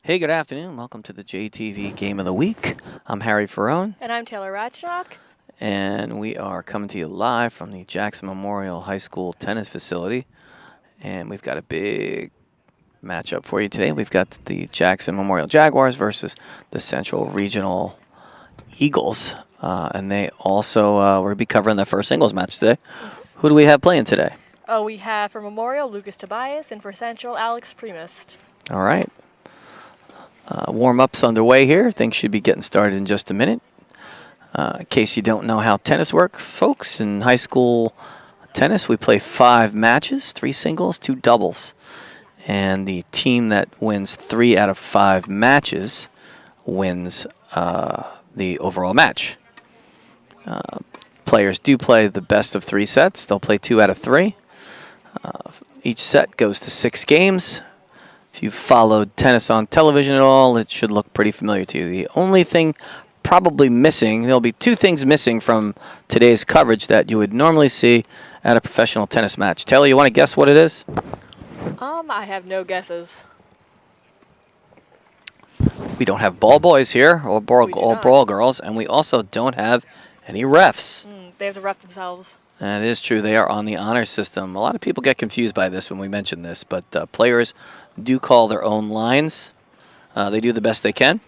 Hey, good afternoon. Welcome to the JTV Game of the Week. I'm Harry Ferrone, And I'm Taylor Ratchnock. and we are coming to you live from the Jackson Memorial High School tennis facility. And we've got a big matchup for you today. We've got the Jackson Memorial Jaguars versus the Central Regional Eagles. And they also will be covering the first singles match today. Who do we have playing today? Oh, we have for Memorial, Lucas Tobias, and for Central, Alex Primus. All right. Warm-up's underway here. Things should be getting started in just a minute. In case you don't know how tennis works, folks, in high school tennis, we play 5 matches, 3 singles, 2 doubles. And the team that wins 3 out of 5 matches wins the overall match. Players do play the best of 3 sets. They'll play 2 out of 3. Each set goes to 6 games. If you've followed tennis on television at all, it should look pretty familiar to you. The only thing probably missing, there'll be 2 things missing from today's coverage that you would normally see at a professional tennis match. Taylor, you want to guess what it is? I have no guesses. We don't have ball boys here, or not. brawl girls, and we also don't have any refs. They have to rep themselves. That is true. They are on the honor system. A lot of people get confused by this when we mention this, but players do call their own lines. They do the best they can.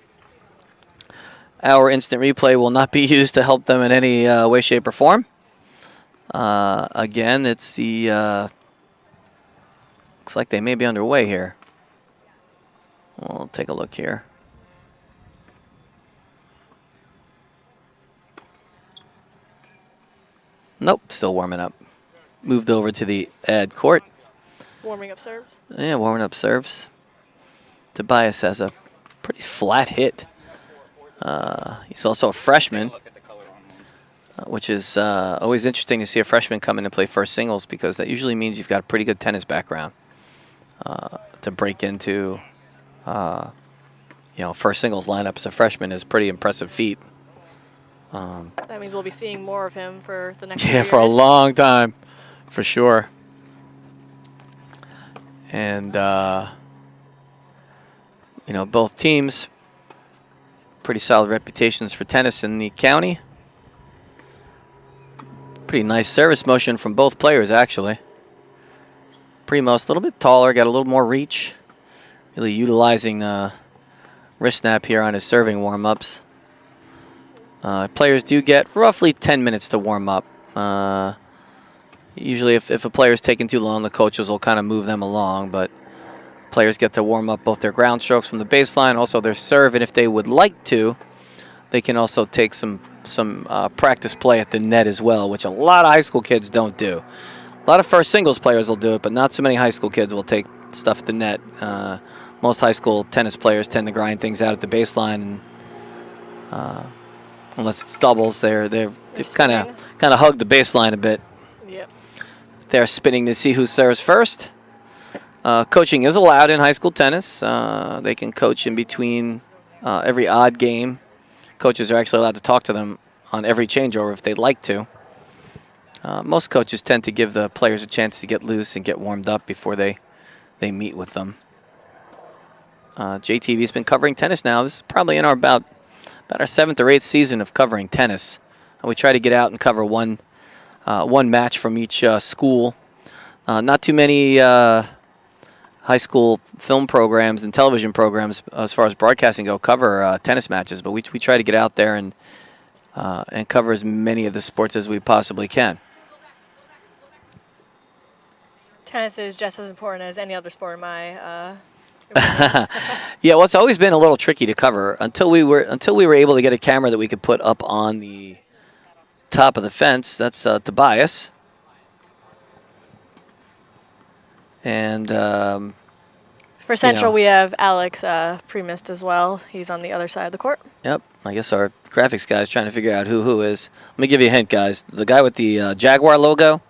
Our instant replay will not be used to help them in any way, shape, or form. Again, it's the... looks like they may be underway here. We'll take a look here. Nope, still warming up. Moved over to the ad court. Warming up serves. Yeah, warming up serves. Tobias has a pretty flat hit. He's also a freshman, which is always interesting to see a freshman come in and play first singles because that usually means you've got a pretty good tennis background to break into. First singles lineup as a freshman is a pretty impressive feat. That means we'll be seeing more of him for the next few Yeah, years. for a long time, for sure. And, both teams, pretty solid reputations for tennis in the county. Pretty nice service motion from both players, actually. Primos, a little bit taller, got a little more reach. Really utilizing the wrist snap here on his serving warm-ups. Players do get roughly 10 minutes to warm up. Usually if a player's taking too long, the coaches will kind of move them along, but players get to warm up both their ground strokes from the baseline, also their serve, and if they would like to, they can also take some practice play at the net as well, which a lot of high school kids don't do. A lot of first singles players will do it, but not so many high school kids will take stuff at the net. Most high school tennis players tend to grind things out at the baseline, and unless it's doubles, they've kind of hugged the baseline a bit. Yep. They're spinning to see who serves first. Coaching is allowed in high school tennis. They can coach in between every odd game. Coaches are actually allowed to talk to them on every changeover if they'd like to. Most coaches tend to give the players a chance to get loose and get warmed up before they meet with them. JTV's been covering tennis now. This is probably in about our 7th or 8th season of covering tennis. We try to get out and cover one match from each school. Not too many high school film programs and television programs, as far as broadcasting go, cover tennis matches, but we try to get out there and cover as many of the sports as we possibly can. Tennis is just as important as any other sport in my Yeah, well, it's always been a little tricky to cover until we were able to get a camera that we could put up on the top of the fence. That's Tobias. And For Central, we have Alex Primist as well. He's on the other side of the court. Yep, I guess our graphics guy is trying to figure out who is. Let me give you a hint, guys. The guy with the Jaguar logo,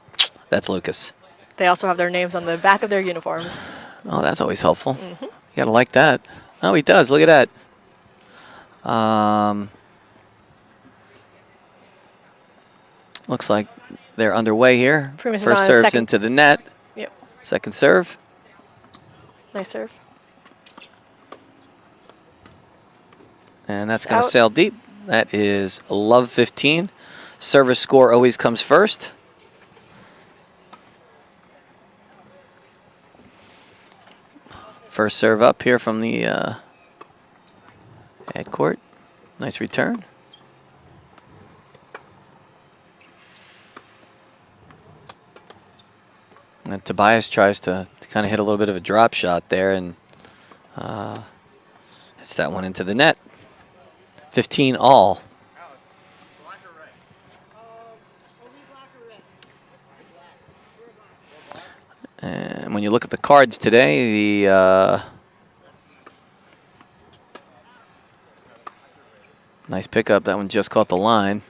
that's Lucas. They also have their names on the back of their uniforms. Oh, that's always helpful. You gotta like that. Oh, he does. Look at that. Looks like they're underway here. Primus First serves into the net. Yep. Second serve. Nice serve. And that's going to sail deep. That is love 15. Service score always comes first. First serve up here from the head court. Nice return. And Tobias tries to kind of hit a little bit of a drop shot there, and hits that one into the net. 15 all. And when you look at the cards today, the nice pickup. That one just caught the line.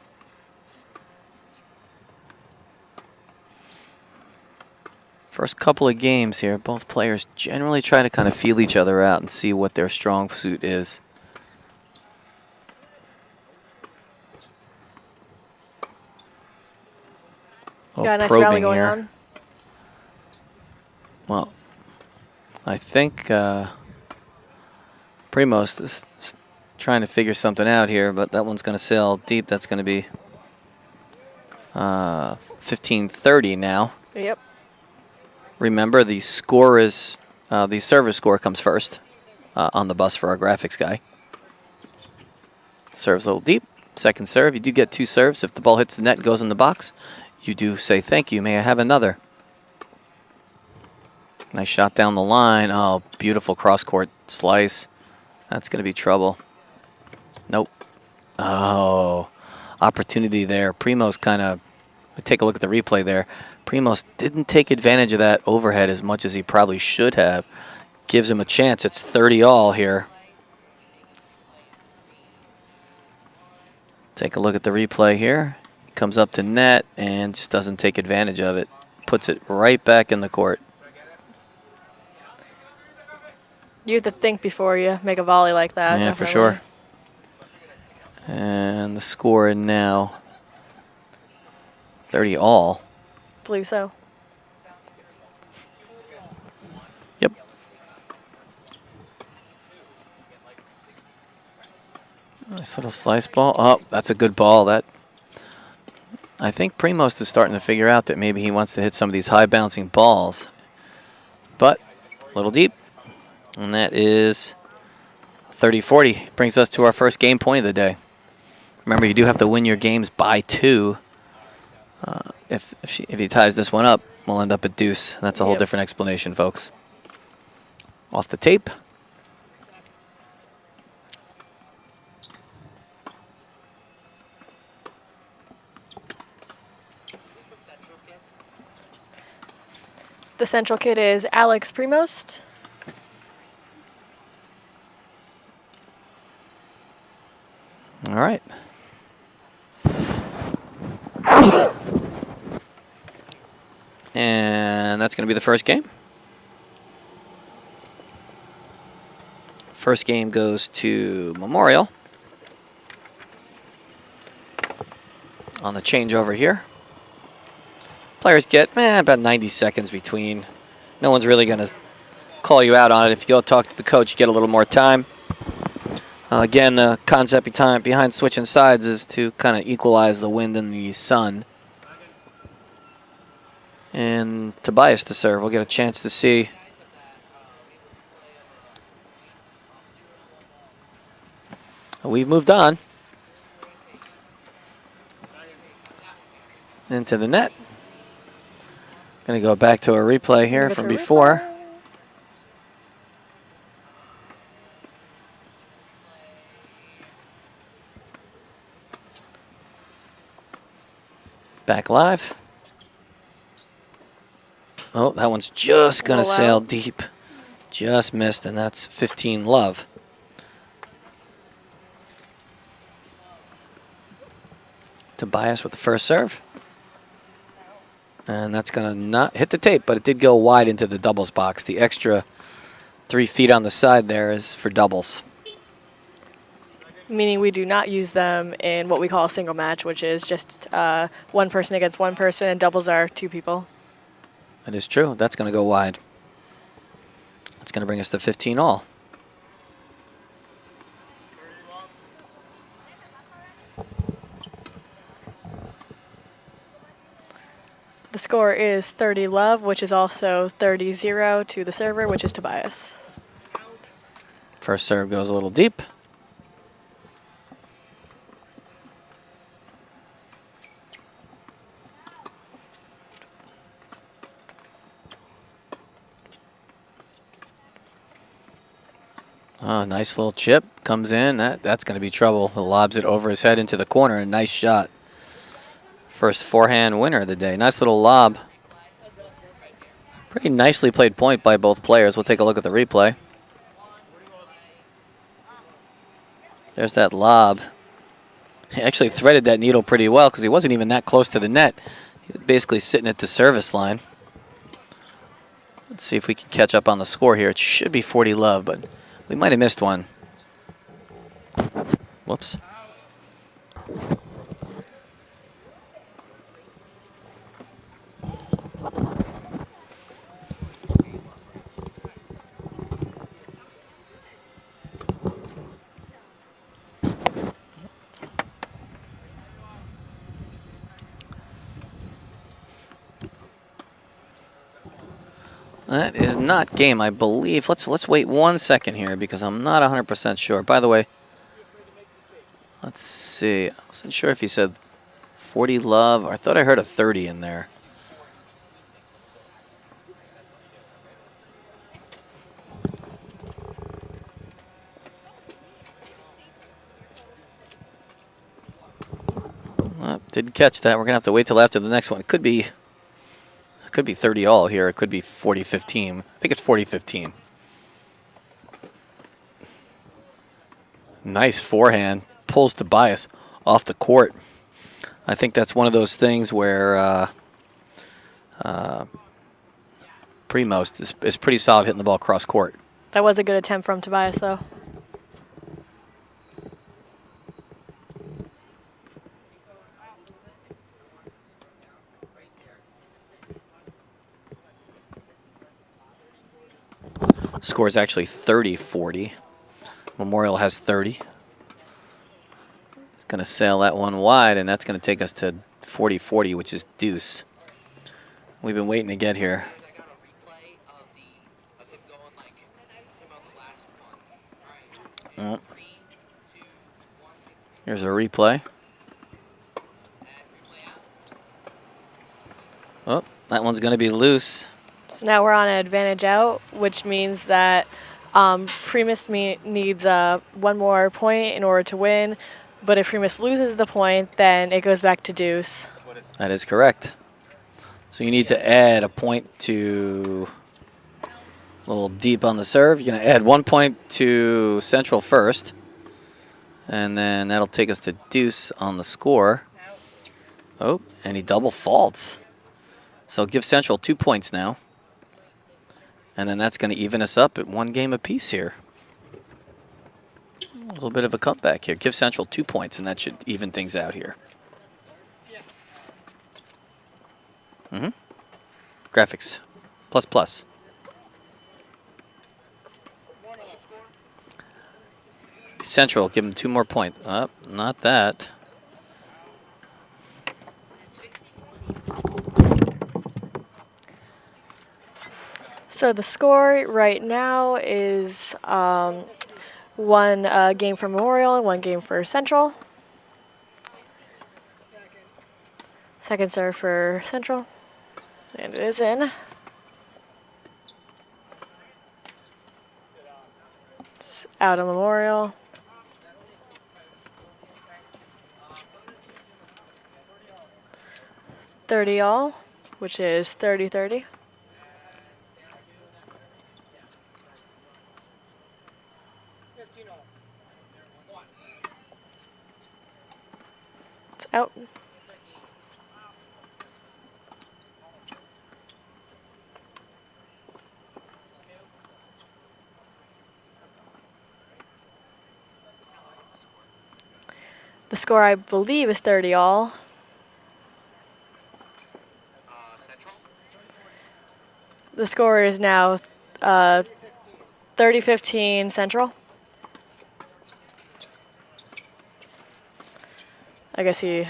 First couple of games here, both players generally try to kind of feel each other out and see what their strong suit is. Got a nice rally going on. Well, I think Primos is trying to figure something out here, but that one's going to sail deep. That's going to be 15-30 now. Yep. Remember, the score is the service score comes first on the bus for our graphics guy. Serves a little deep. Second serve. You do get 2 serves. If the ball hits the net and goes in the box, you do say thank you. May I have another? Nice shot down the line. Oh, beautiful cross-court slice. That's going to be trouble. Nope. Oh, opportunity there. Primos kind of, take a look at the replay there. Primos didn't take advantage of that overhead as much as he probably should have. Gives him a chance. It's 30 all here. Take a look at the replay here. Comes up to net and just doesn't take advantage of it. Puts it right back in the court. You have to think before you make a volley like that. Yeah, definitely. for sure. And the score now 30 all. Believe so. Yep. Nice little slice ball. Oh, that's a good ball. That I think Primos is starting to figure out that maybe he wants to hit some of these high bouncing balls. But a little deep. And that is 30-40. Brings us to our first game point of the day. Remember, you do have to win your games by 2. If he ties this one up, we'll end up at deuce. That's a whole different explanation, folks. Off the tape. The Central kid is Alex Primos. All right. And that's going to be the first game. First game goes to Memorial. On the changeover here. Players get about 90 seconds between. No one's really going to call you out on it. If you go talk to the coach, you get a little more time. Again, the concept behind switching sides is to kind of equalize the wind and the sun. And Tobias to serve. We'll get a chance to see. We've moved on. Into the net. Going to go back to a replay here from before. back live. Oh, that one's just going to sail deep. Just missed, and that's 15 love. Tobias with the first serve. And that's going to not hit the tape, but it did go wide into the doubles box. The extra 3 feet on the side there is for doubles. Meaning we do not use them in what we call a single match, which is just one person against one person, and doubles are 2 people. That is true. That's going to go wide. That's going to bring us to 15 all. The score is 30 love, which is also 30-0 to the server, which is Tobias. First serve goes a little deep. Oh, nice little chip comes in. That's going to be trouble. He lobs it over his head into the corner. A nice shot. First forehand winner of the day. Nice little lob. Pretty nicely played point by both players. We'll take a look at the replay. There's that lob. He actually threaded that needle pretty well because he wasn't even that close to the net. He was basically sitting at the service line. Let's see if we can catch up on the score here. It should be 40 love, but we might have missed one. Whoops. That is not game, I believe. Let's wait 1 second here because I'm not 100% sure. By the way, let's see. I wasn't sure if he said 40 love. I thought I heard a 30 in there. Didn't catch that. We're gonna have to wait till after the next one. It could be 30 all here. It could be 40-15. I think it's 40-15. Nice forehand. Pulls Tobias off the court. I think that's one of those things where Premost is pretty solid hitting the ball cross court. That was a good attempt from Tobias, though. Score is actually 30-40. Memorial has 30. He's going to sail that one wide, and that's going to take us to 40-40, which is deuce. We've been waiting to get here. Here's a replay. Oh, that one's going to be loose. So now we're on an advantage out, which means that Primus needs 1 more point in order to win. But if Primus loses the point, then it goes back to deuce. That is correct. So you need to add a point to a little deep on the serve. You're going to add 1 point to Central first. And then that'll take us to deuce on the score. Oh, and he double faults. So give Central 2 points now. And then that's going to even us up at 1 game apiece here. A little bit of a comeback here. Give Central 2 points, and that should even things out here. Graphics. ++. Central, give him 2 more points. Not that. So the score right now is 1 game for Memorial and 1 game for Central. Second serve for Central. And it is in. It's out of Memorial. 30 all, which is 30-30. It's out. The score, I believe, is 30 all. The score is now 30-15 Central. I guess he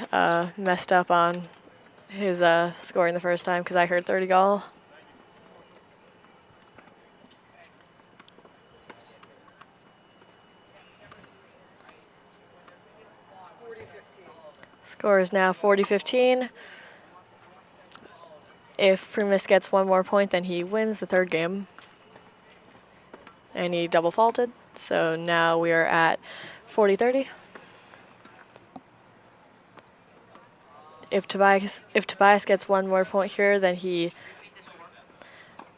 messed up on his scoring the first time because I heard 30 all. Score is now 40-15. If Primus gets one more point, then he wins the third game. And he double faulted, so now we are at 40-30. If Tobias gets one more point here, then the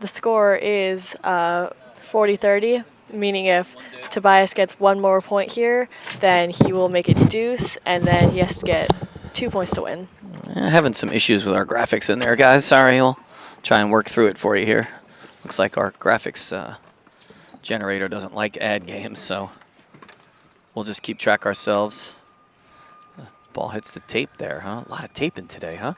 score is 40-30, meaning if Tobias gets one more point here, then he will make it deuce, and then he has to get 2 points to win. Having some issues with our graphics in there, guys. Sorry, we'll try and work through it for you here. Looks like our graphics generator doesn't like ad games, so we'll just keep track ourselves. Ball hits the tape there, huh? A lot of taping today, huh?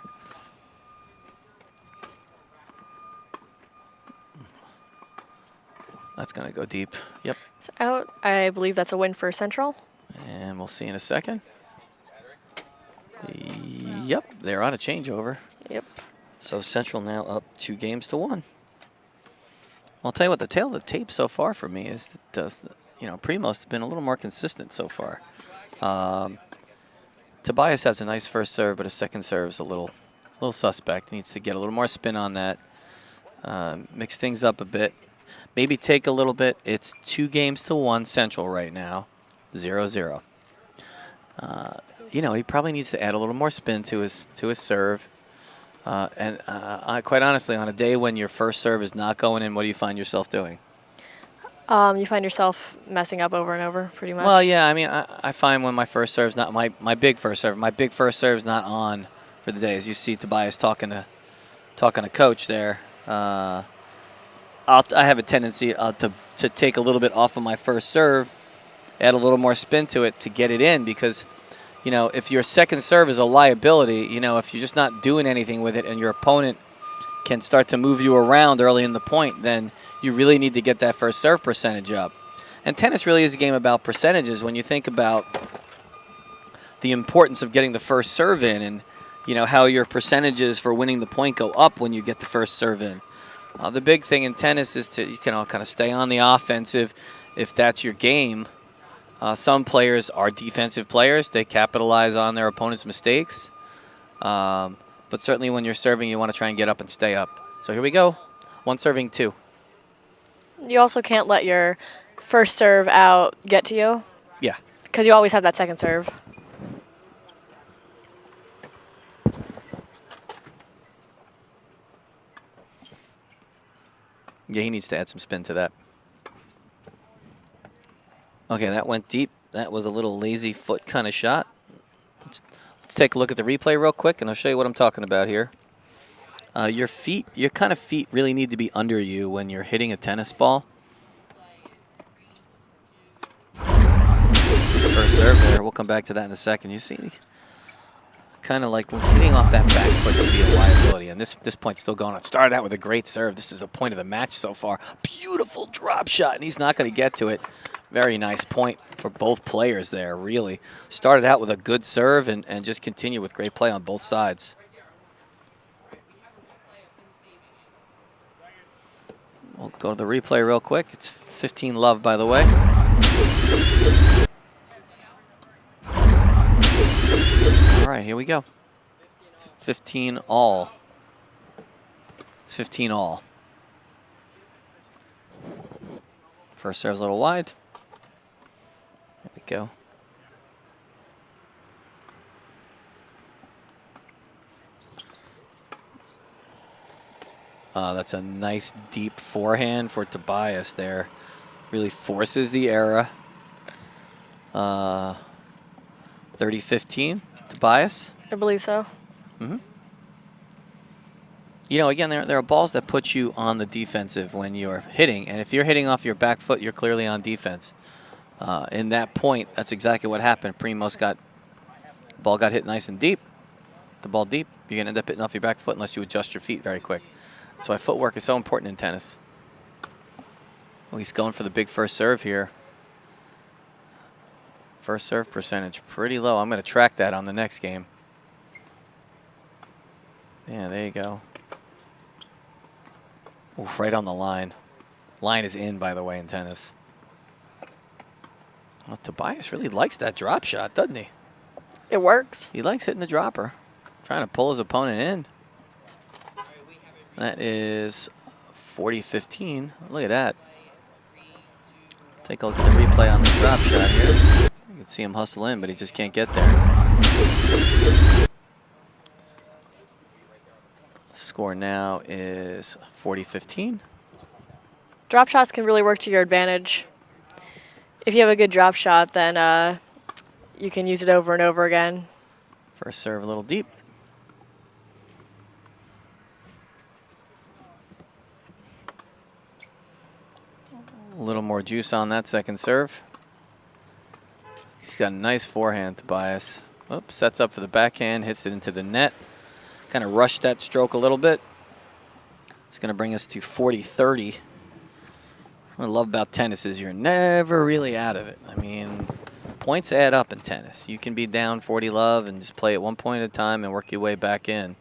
That's going to go deep. Yep. It's out. I believe that's a win for Central. And we'll see in a second. Yep, they're on a changeover. Yep. So Central now up 2-1. I'll tell you what, the tail of the tape so far for me is that Primos has been a little more consistent so far. Tobias has a nice first serve, but his second serve is a little suspect. Needs to get a little more spin on that. Mix things up a bit. Maybe take a little bit. It's 2-1 Central right now, 0-0. He probably needs to add a little more spin to his serve. Quite honestly, on a day when your first serve is not going in, what do you find yourself doing? You find yourself messing up over and over, pretty much. Well, yeah. I mean, I find when my first serve's not my big first serve is not on for the day. As you see, Tobias talking to coach there. I have a tendency to take a little bit off of my first serve, add a little more spin to it to get it in because, if your second serve is a liability, if you're just not doing anything with it and your opponent can start to move you around early in the point, then you really need to get that first serve percentage up. And tennis really is a game about percentages when you think about the importance of getting the first serve in and, how your percentages for winning the point go up when you get the first serve in. The big thing in tennis is you can all kind of stay on the offensive if that's your game. Some players are defensive players. They capitalize on their opponent's mistakes. But certainly when you're serving, you want to try and get up and stay up. So here we go. 1 serving 2. You also can't let your first serve out get to you. Yeah. Because you always have that second serve. Yeah, he needs to add some spin to that. Okay, that went deep. That was a little lazy foot kind of shot. Let's take a look at the replay real quick, and I'll show you what I'm talking about here. Your kind of feet really need to be under you when you're hitting a tennis ball. First serve there. We'll come back to that in a second. You see, kind of like hitting off that back foot would be a liability, and this point's still going on. Started out with a great serve. This is the point of the match so far. Beautiful drop shot, and he's not going to get to it. Very nice point for both players there, really. Started out with a good serve and just continue with great play on both sides. We'll go to the replay real quick. It's 15 love, by the way. All right, here we go. 15 all. It's 15 all. First serve's a little wide. There we go. That's a nice deep forehand for Tobias there. Really forces the error. 30-15, Tobias. I believe so. Mm-hmm. You know, again, there are balls that put you on the defensive when you're hitting. And if you're hitting off your back foot, you're clearly on defense. In that point, that's exactly what happened. Primos the ball got hit nice and deep. The ball deep, you're going to end up hitting off your back foot unless you adjust your feet very quick. That's why footwork is so important in tennis. Well, he's going for the big first serve here. First serve percentage pretty low. I'm going to track that on the next game. Yeah, there you go. Oof, right on the line. Line is in, by the way, in tennis. Well, Tobias really likes that drop shot, doesn't he? It works. He likes hitting the dropper. Trying to pull his opponent in. That is 40-15. Look at that. Take a look at the replay on the drop shot here. You can see him hustle in, but he just can't get there. Score now is 40-15. Drop shots can really work to your advantage. If you have a good drop shot, then you can use it over and over again. First serve a little deep. A little more juice on that second serve. He's got a nice forehand, Tobias. Oops, sets up for the backhand, hits it into the net. Kind of rushed that stroke a little bit. It's going to bring us to 40-30. What I love about tennis is you're never really out of it. I mean, points add up in tennis. You can be down 40 love and just play it one point at a time and work your way back in.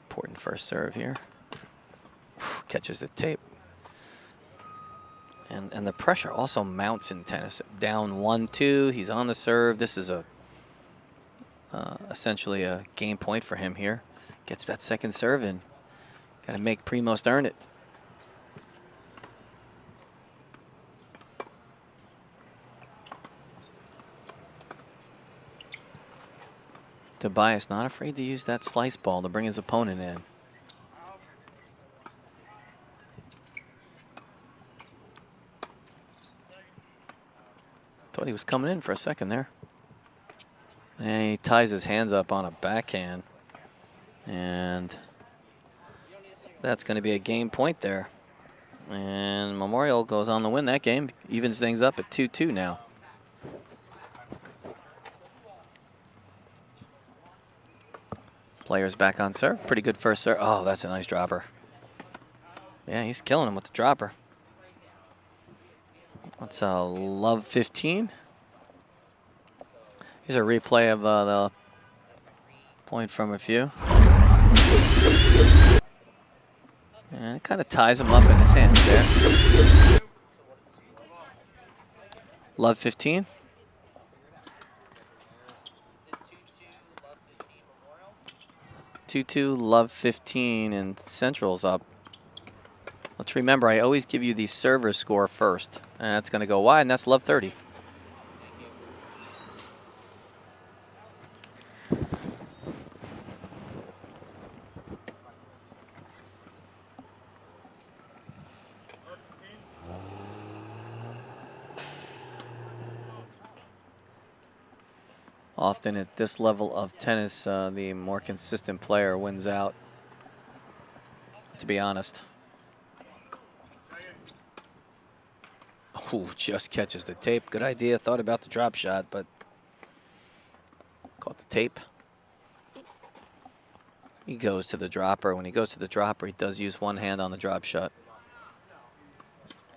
Important first serve here. Catches the tape. And the pressure also mounts in tennis. Down 1-2, he's on the serve. This is essentially a game point for him here. Gets that second serve in. Got to make Primos earn it. Tobias not afraid to use that slice ball to bring his opponent in. Thought he was coming in for a second there. And he ties his hands up on a backhand. And that's going to be a game point there. And Memorial goes on to win that game. Evens things up at 2-2 now. Players back on serve. Pretty good first serve. Oh, that's a nice dropper. Yeah, he's killing him with the dropper. That's a love 15. Here's a replay of the point from a few. And it kind of ties him up in his hands there. Love 15. Love 15, and Central's up. Let's remember, I always give you the server score first. And that's going to go wide, and that's love 30. Often at this level of tennis, the more consistent player wins out, to be honest. Ooh, just catches the tape. Good idea. Thought about the drop shot, but caught the tape. He goes to the dropper. When he goes to the dropper, he does use one hand on the drop shot.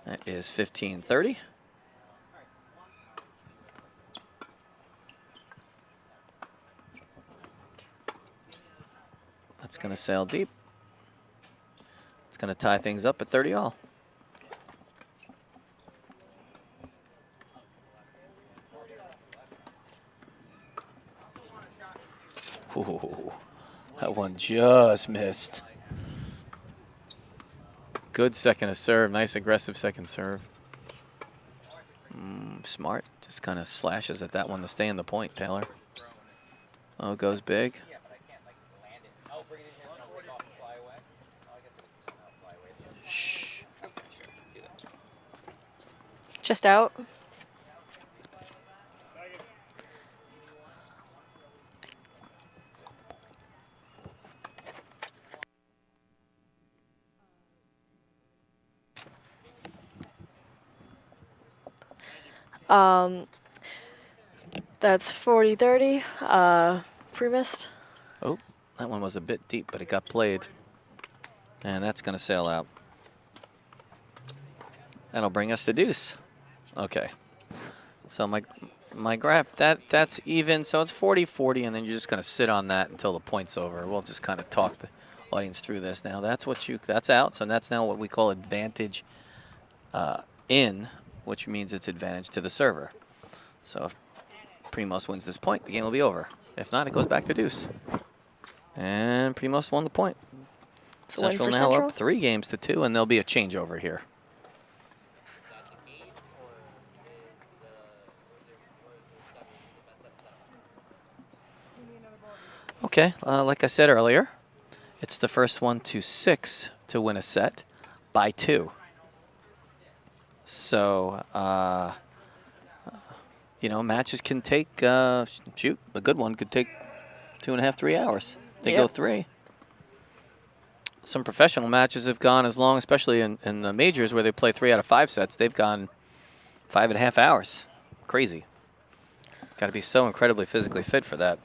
That is 15-30. That's going to sail deep. It's going to tie things up at 30 all. Ooh, that one just missed. Good second of serve. Nice aggressive second serve. Smart. Just kind of slashes at that one to stay in the point, Taylor. Oh, goes big. Shh. Just out. That's 40-30. Pre-missed. Oh, that one was a bit deep, but it got played. And that's going to sail out. That'll bring us to deuce. Okay. So my graph, that's even. So it's 40-40, and then you're just going to sit on that until the point's over. We'll just kind of talk the audience through this now. That's out. So that's now what we call advantage in, which means it's advantage to the server. So if Primos wins this point, the game will be over. If not, it goes back to deuce. And Primos won the point. So win Central for now Central. up 3-2, and there'll be a changeover here. Okay, like I said earlier, it's the first one to 6 to win a set by 2. So, matches can take, shoot, a good one could take 2.5, 3 hours. They go 3. Some professional matches have gone as long, especially in the majors where they play 3 out of 5 sets, they've gone 5.5 hours. Crazy. Got to be so incredibly physically fit for that.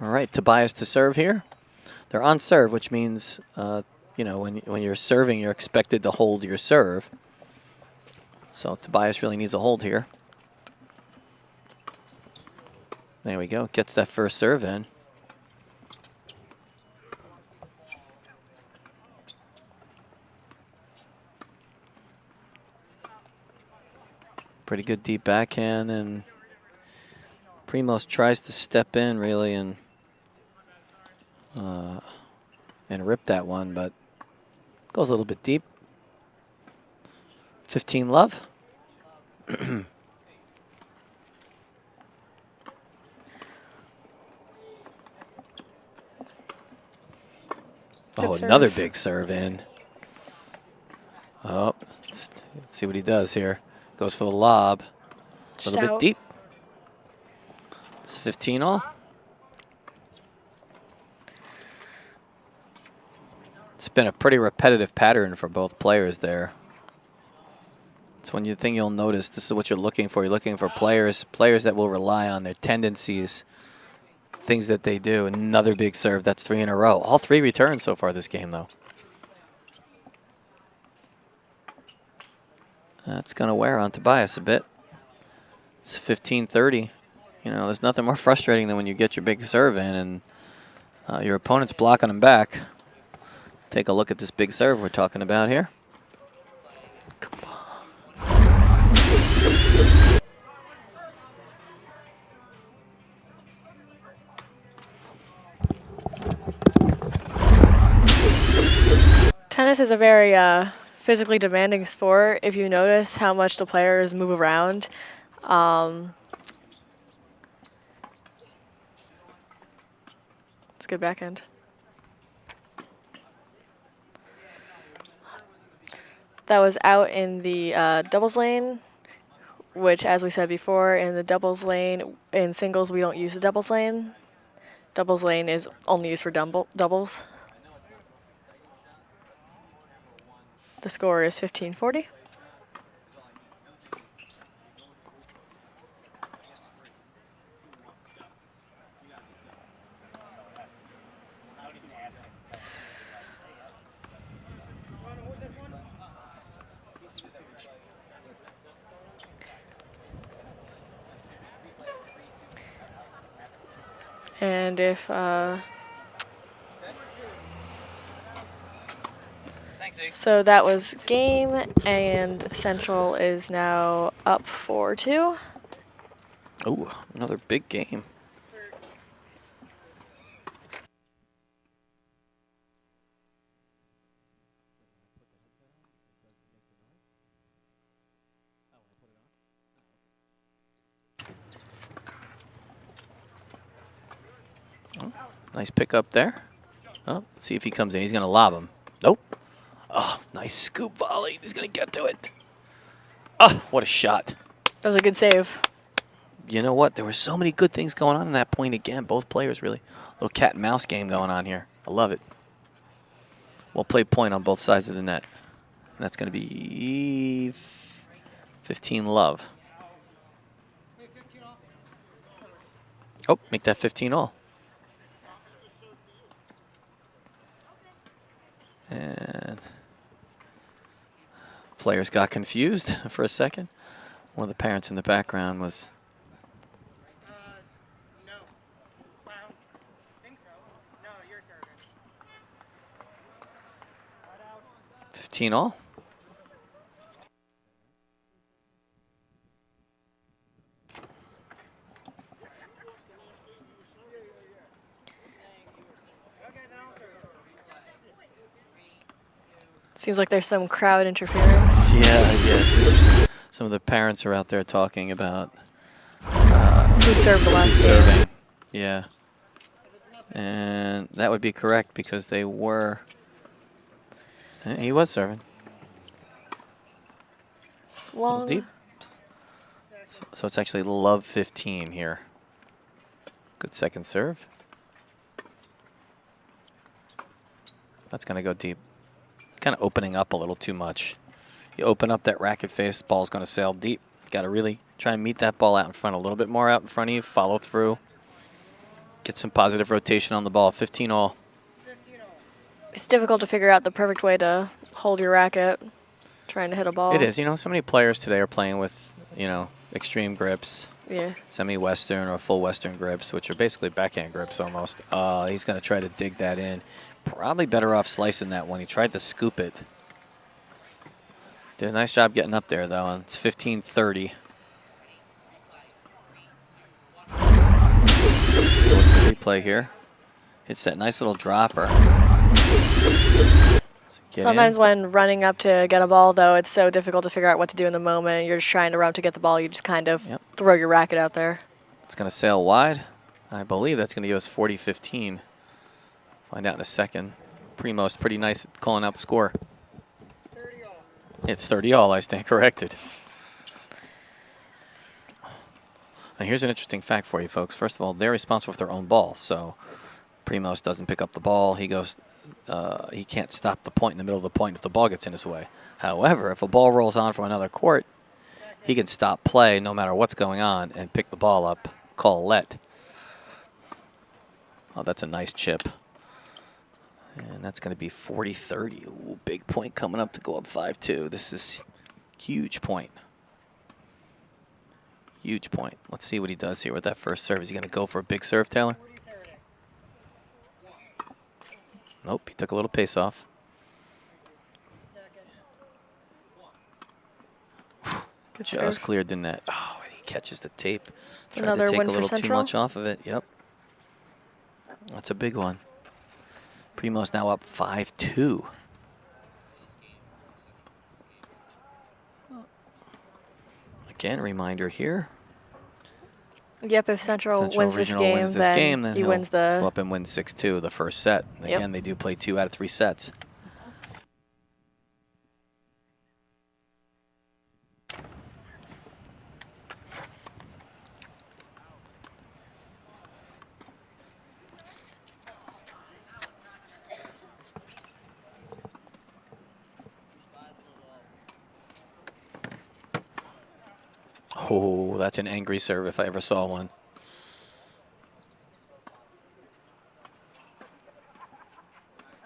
All right, Tobias to serve here. They're on serve, which means, when you're serving, you're expected to hold your serve. So Tobias really needs a hold here. There we go. Gets that first serve in. Pretty good deep backhand, and Primos tries to step in really and rip that one, but goes a little bit deep. 15 love. Oh, serve. another big serve in. Oh, let's see what he does here. Goes for the lob. A little bit deep. It's 15 all. It's been a pretty repetitive pattern for both players there. It's when you think you'll notice this is what you're looking for. You're looking for players that will rely on their tendencies, things that they do. Another big serve. That's 3 in a row. All 3 returns so far this game, though. That's going to wear on Tobias a bit. It's 15-30. There's nothing more frustrating than when you get your big serve in and your opponent's blocking them back. Take a look at this big serve we're talking about here. Come on. Tennis is a very physically demanding sport. If you notice how much the players move around, it's good backhand. That was out in the doubles lane, which, as we said before, in the doubles lane, in singles, we don't use the doubles lane. Doubles lane is only used for doubles. The score is 15-40. And if so, that was game, and Central is now up 4-2. Oh, another big game. Nice pick up there. Oh, let's see if he comes in. He's going to lob him. Nope. Oh, nice scoop volley. He's going to get to it. Oh, what a shot. That was a good save. You know what? There were so many good things going on in that point again. Both players really. Little cat and mouse game going on here. I love it. Well played point on both sides of the net. And that's going to be 15 love. Oh, make that 15 all. And players got confused for a second. One of the parents in the background was... No. Well, I think so. No, you're serving. 15 all. Seems like there's some crowd interference. Yeah. Some of the parents are out there talking about Who served the last game. serving. Yeah. And that would be correct because they were. He was serving. It's A little long. deep. So it's actually love 15 here. Good second serve. That's going to go deep. Kind of opening up a little too much. You open up that racket face, ball's going to sail deep. Got to really try and meet that ball out in front, a little bit more out in front of you, follow through. Get some positive rotation on the ball. 15 all. It's difficult to figure out the perfect way to hold your racket trying to hit a ball. It is. You know, so many players today are playing with, you know, extreme grips, Yeah. semi-Western or full Western grips, which are basically backhand grips almost. He's going to try to dig that in. Probably better off slicing that one. He tried to scoop it. Did a nice job getting up there, though, and it's 15-30. Replay here. It's that nice little dropper. Get Sometimes in. when running up to get a ball, though, it's so difficult to figure out what to do in the moment. You're just trying to run up to get the ball. You just kind of Yep. throw your racket out there. It's going to sail wide. I believe that's going to give us 40-15. Find out in a second. Primo's pretty nice at calling out the score. 30 all. It's 30 all, I stand corrected. Now here's an interesting fact for you folks. First of all, they're responsible for their own ball, so Primos doesn't pick up the ball. He goes, he can't stop the point in the middle of the point if the ball gets in his way. However, if a ball rolls on from another court, he can stop play no matter what's going on and pick the ball up, call a let. Oh, that's a nice chip. And that's going to be 40-30. Ooh, big point coming up to go up 5-2. This is huge point. Huge point. Let's see what he does here with that first serve. Is he going to go for a big serve, Taylor? Nope, he took a little pace off. Good Just serve. cleared the net. Oh, and he catches the tape. It's Tried another to take win a for little too Central. much off of it. Yep. That's a big one. Primo's now up 5-2. Again, reminder here. Yep, if Central, wins this Regional game, wins this game, then he he'll wins go the... up and win 6-2 the first set. And Yep. again, they do play 2 out of 3 sets. Oh, that's an angry serve if I ever saw one.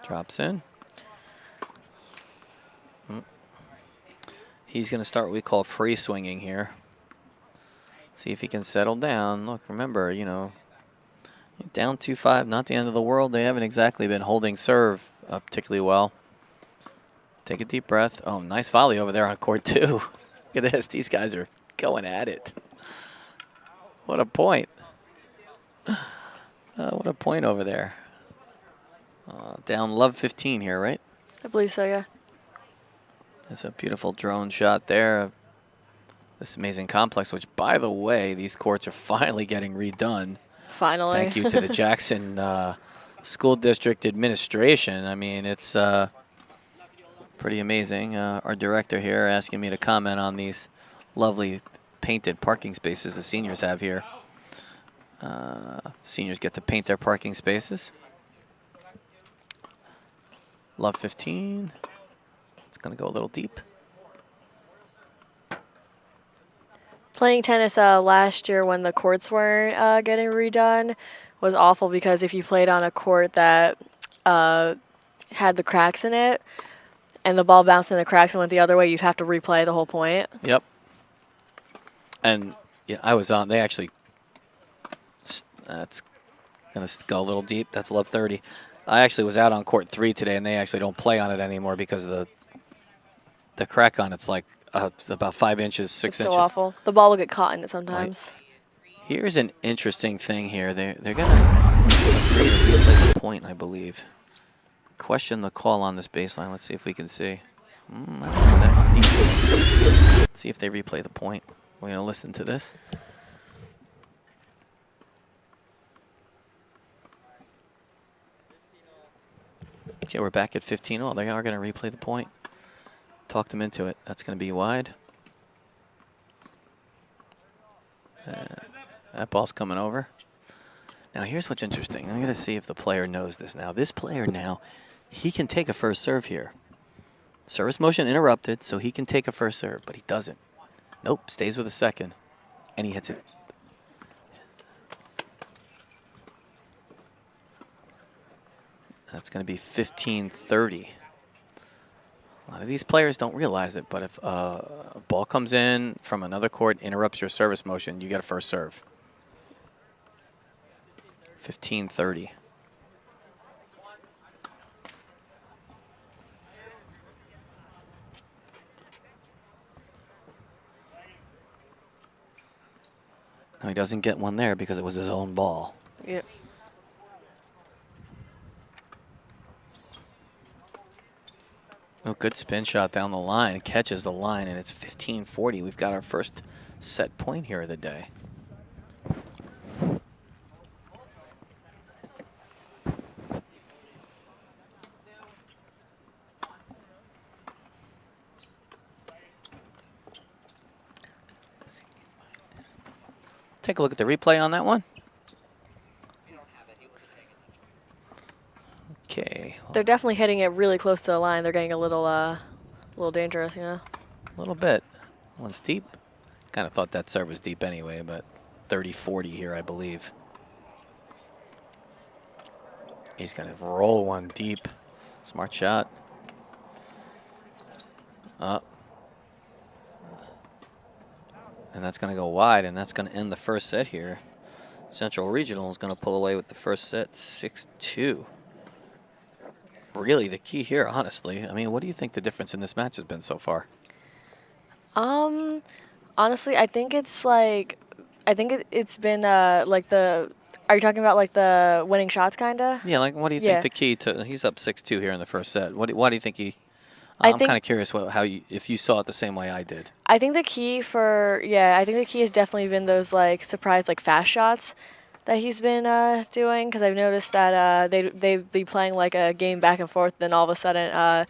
Drops in. He's going to start what we call free swinging here. See if he can settle down. Look, remember, you know, down 2-5, not the end of the world. They haven't exactly been holding serve particularly well. Take a deep breath. Oh, nice volley over there on court 2. Look at this. These guys are going at it. What a point. What a point over there. Down love 15 here, right? I believe so, yeah. There's a beautiful drone shot there of this amazing complex, which, by the way, these courts are finally getting redone. Finally. Thank you to the Jackson School District Administration. I mean, it's pretty amazing. Our director here asking me to comment on these lovely painted parking spaces the seniors have here. Seniors get to paint their parking spaces. Love 15. It's going to go a little deep. Playing tennis last year when the courts weren't getting redone was awful because if you played on a court that had the cracks in it and the ball bounced in the cracks and went the other way, you'd have to replay the whole point. Yep. And yeah, I was on. They actually. That's going to go a little deep. That's love 30. I actually was out on court 3 today, and they actually don't play on it anymore because the crack on it's like it's about 5 inches, 6 It's inches. so awful. The ball will get caught in it sometimes. Here's an interesting thing here. They're going to replay the point, I believe. Question the call on this baseline. Let's see if we can see. I don't know that deep. Let's see if they replay the point. We're going to listen to this. Okay, we're back at 15-all. They are going to replay the point. Talked them into it. That's going to be wide. That ball's coming over. Now, here's what's interesting. I'm going to see if the player knows this now. This player now, he can take a first serve here. Service motion interrupted, so he can take a first serve, but he doesn't. Nope, stays with a second, and he hits it. That's going to be 15-30. A lot of these players don't realize it, but if a ball comes in from another court, interrupts your service motion, you get a first serve. 15-30. No, he doesn't get one there because it was his own ball. Yep. Oh, good spin shot down the line. Catches the line, and it's 15-40. We've got our first set point here of the day. Take a look at the replay on that one. Okay. They're definitely hitting it really close to the line. They're getting a little dangerous, you know. A little bit. One's deep. Kind of thought that serve was deep anyway, but 30-40 here, I believe. He's going to roll one deep. Smart shot. Up. And that's going to go wide, and that's going to end the first set here. Central Regional is going to pull away with the first set, 6-2. Really the key here, honestly. I mean, what do you think the difference in this match has been so far? Honestly, I think it's like, it's been like the. Are you talking about like the winning shots, kinda? Yeah, like what do you Yeah. think the key to? He's up 6-2 here in the first set. Why do you think he? I I'm think- kind of curious if you saw it the same way I did. I think the key has definitely been those like surprise like fast shots that he's been doing, because I've noticed that they'd be playing like a game back and forth, then all of a sudden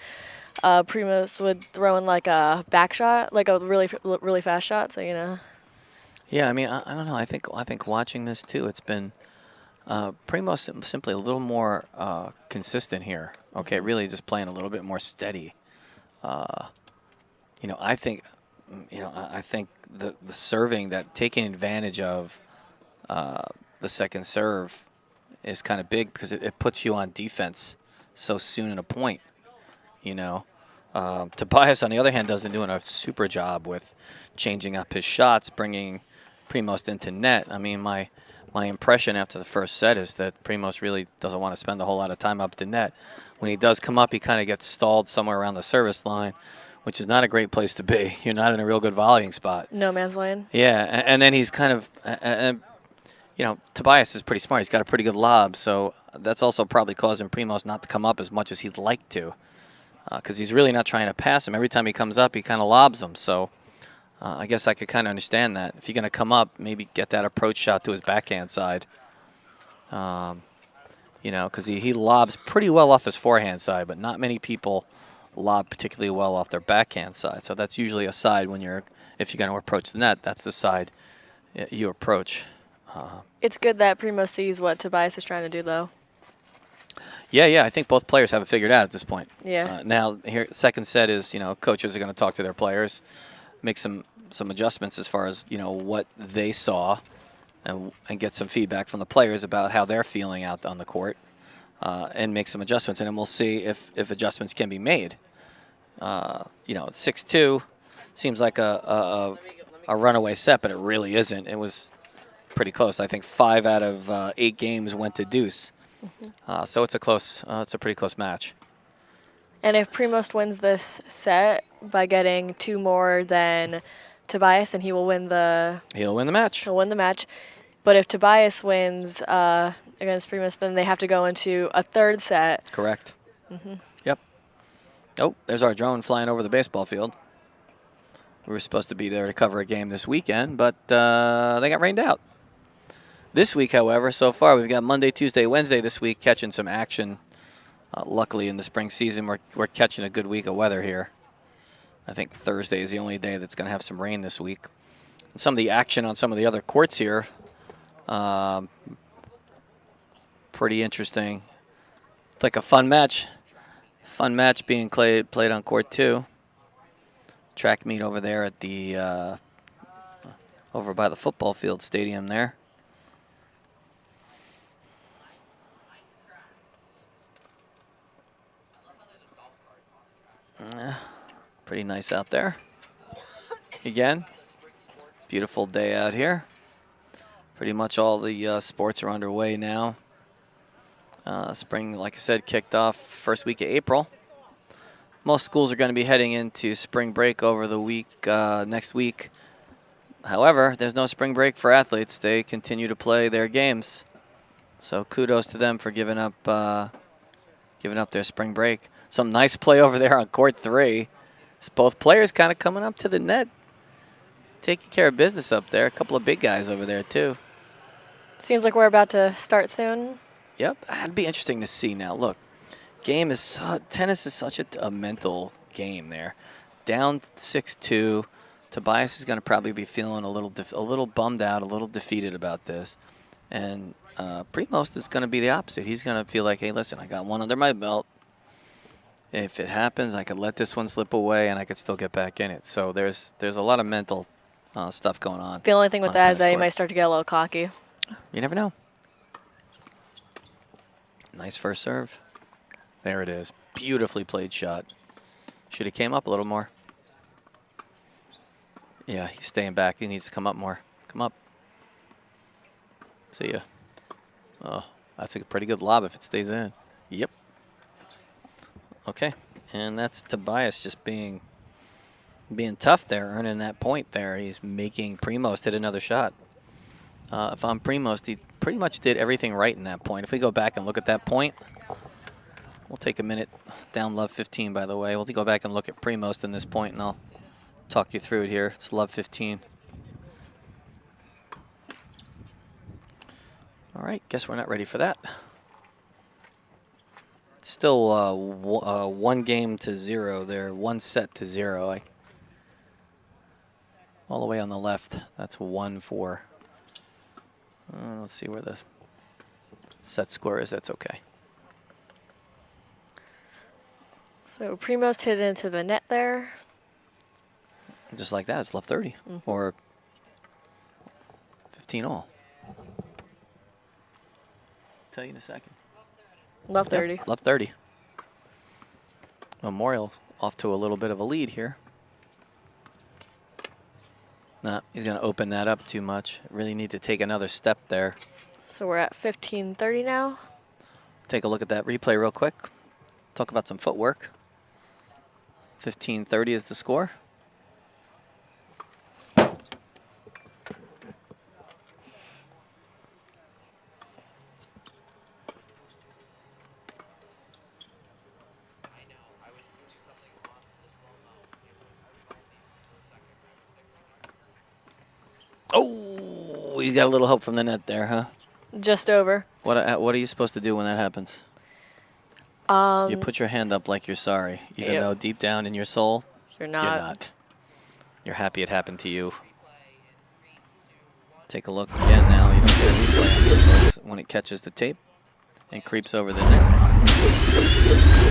Primus would throw in like a back shot, like a really fast shot. So you know. Yeah, I mean, I don't know. I think watching this too, it's been Primo's simply a little more consistent here. Okay, really just playing a little bit more steady. You know, I think the serving, that taking advantage of the second serve is kind of big, because it puts you on defense so soon in a point. You know, Tobias on the other hand doesn't doing a super job with changing up his shots, bringing Primos into net. I mean, my impression after the first set is that Primos really doesn't want to spend a whole lot of time up the net. When he does come up, he kind of gets stalled somewhere around the service line, which is not a great place to be. You're not in a real good volleying spot. No man's land. Yeah, and then he's kind of, you know, Tobias is pretty smart. He's got a pretty good lob, so that's also probably causing Primos not to come up as much as he'd like to, because he's really not trying to pass him. Every time he comes up, he kind of lobs him. So I guess I could kind of understand that. If you're going to come up, maybe get that approach shot to his backhand side. You know, because he lobs pretty well off his forehand side, but not many people lob particularly well off their backhand side. So that's usually a side if you're going to approach the net, that's the side you approach. It's good that Primo sees what Tobias is trying to do, though. Yeah, I think both players have it figured out at this point. Yeah. Now, here, second set is, coaches are going to talk to their players, make some adjustments as far as, what they saw, and get some feedback from the players about how they're feeling out on the court, and make some adjustments. And then we'll see if adjustments can be made. 6-2 seems like a runaway set, but it really isn't. It was pretty close. I think 5 out of 8 games went to deuce. So it's a pretty close match. And if Primost wins this set by getting 2 more than Tobias, then he'll win the match. He'll win the match. But if Tobias wins against Primost, then they have to go into a third set. Correct. Yep. Oh, there's our drone flying over the baseball field. We were supposed to be there to cover a game this weekend, but they got rained out. This week, however, so far we've got Monday, Tuesday, Wednesday this week catching some action. Luckily, in the spring season, we're catching a good week of weather here. I think Thursday is the only day that's going to have some rain this week. And some of the action on some of the other courts here, pretty interesting. It's like a fun match. Fun match being played on court 2. Track meet over there at the over by the football field stadium there. Pretty nice out there. Again, beautiful day out here. Pretty much all the sports are underway now. Spring, like I said, kicked off first week of April. Most schools are going to be heading into spring break over the week next week. However, there's no spring break for athletes. They continue to play their games. So kudos to them for giving up their spring break. Some nice play over there on court 3. It's both players kind of coming up to the net, taking care of business up there. A couple of big guys over there too. Seems like we're about to start soon. Yep, that'd be interesting to see now. Look, tennis is such a mental game there. Down 6-2, Tobias is going to probably be feeling a little bummed out, a little defeated about this. And Primost is going to be the opposite. He's going to feel like, hey, listen, I got one under my belt. If it happens, I could let this one slip away, and I could still get back in it. So there's a lot of mental stuff going on. The only thing with that is that he court. might start to get a little cocky. You never know. Nice first serve. There it is. Beautifully played shot. Should have came up a little more. Yeah, he's staying back. He needs to come up more. Come up. See ya. Oh, that's a pretty good lob if it stays in. Yep. Okay, and that's Tobias just being tough there, earning that point there. He's making Primost hit another shot. If I'm Primost, he pretty much did everything right in that point. If we go back and look at that point, we'll take a minute. Down love 15, by the way. We'll go back and look at Primost in this point, and I'll talk you through it here. It's love 15. All right, guess we're not ready for that. Still 1-0 there, 1 set to 0. All the way on the left, that's 1-4. Let's see where the set score is. That's okay. So Primost hit it into the net there. Just like that, it's left 30 or 15 all. Tell you in a second. Love 30. Yep, left 30. Memorial off to a little bit of a lead here. Nah, he's going to open that up too much. Really need to take another step there. So we're at 15:30 now. Take a look at that replay real quick. Talk about some footwork. 15:30 is the score. Oh, he's got a little help from the net there, huh? Just over. What are you supposed to do when that happens? You put your hand up like you're sorry, even Yep. though deep down in your soul, You're you're not. not. You're happy it happened to you. Take a look again now. You don't get a replay on this, folks, when it catches the tape and creeps over the net.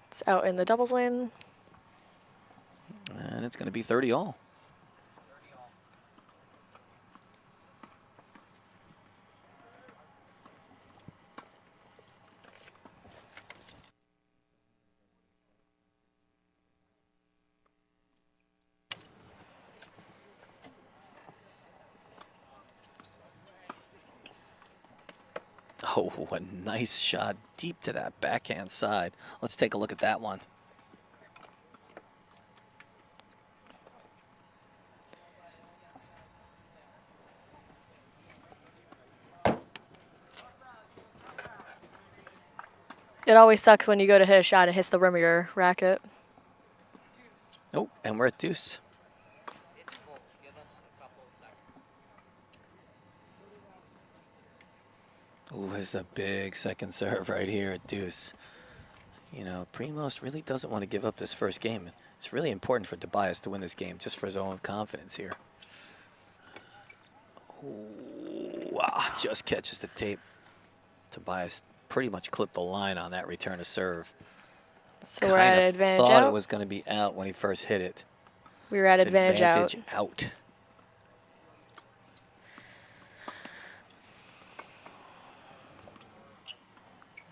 It's out in the doubles lane. And it's going to be 30 all. Oh, a nice shot deep to that backhand side. Let's take a look at that one. It always sucks when you go to hit a shot and it hits the rim of your racket. Oh, and we're at deuce. It's full. Give us a couple of seconds. Oh, this is a big second serve right here at deuce. You know, Primos really doesn't want to give up this first game. It's really important for Tobias to win this game just for his own confidence here. Ooh, wow, just catches the tape. Tobias pretty much clipped the line on that return to serve. So we're at Kinda advantage thought out. it was going to be out when he first hit it. We were at It's advantage out. out.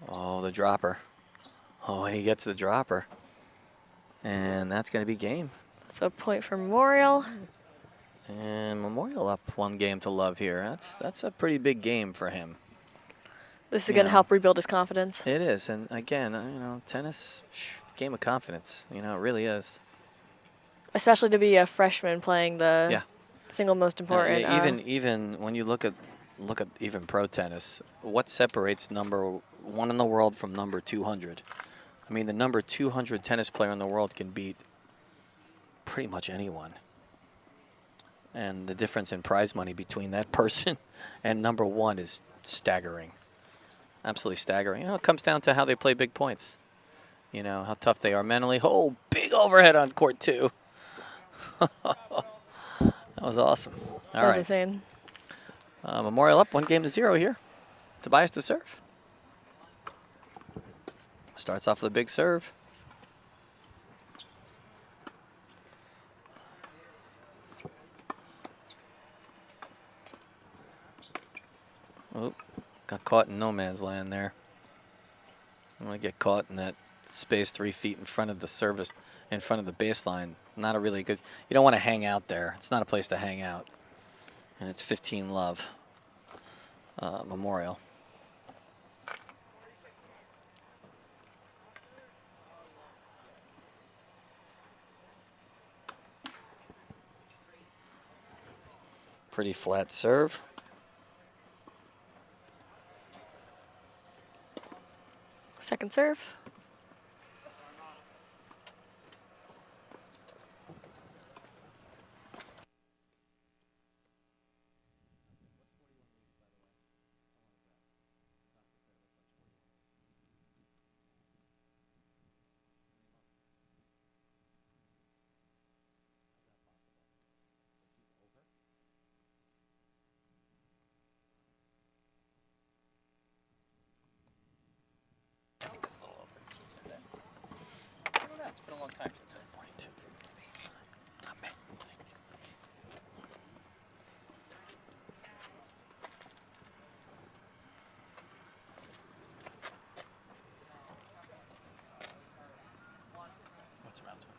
Oh, the dropper. Oh, and he gets the dropper. And that's going to be game. So a point for Memorial. And Memorial up 1 game to love here. That's a pretty big game for him. This is You going to know. help rebuild his confidence. It is. And again, you know, tennis, game of confidence. You know, it really is. Especially to be a freshman playing the Yeah. single most important. Even when you look at even pro tennis, what separates number 1 in the world from number 200? I mean, the number 200 tennis player in the world can beat pretty much anyone. And the difference in prize money between that person and number 1 is staggering. Absolutely staggering. You know, it comes down to how they play big points. You know, how tough they are mentally. Oh, big overhead on court 2. That was awesome. All that was right. insane. Memorial up 1 game to 0 here. Tobias to serve. Starts off with a big serve. Oh, got caught in no man's land there. I want to get caught in that space 3 feet in front of the service, in front of the baseline. Not a really good, you don't want to hang out there. It's not a place to hang out. And it's 15 love. Memorial. Pretty flat serve. Second serve. It's a little over. Is it? I don't know. It's been a long time since I've played. Not me. What's around 20?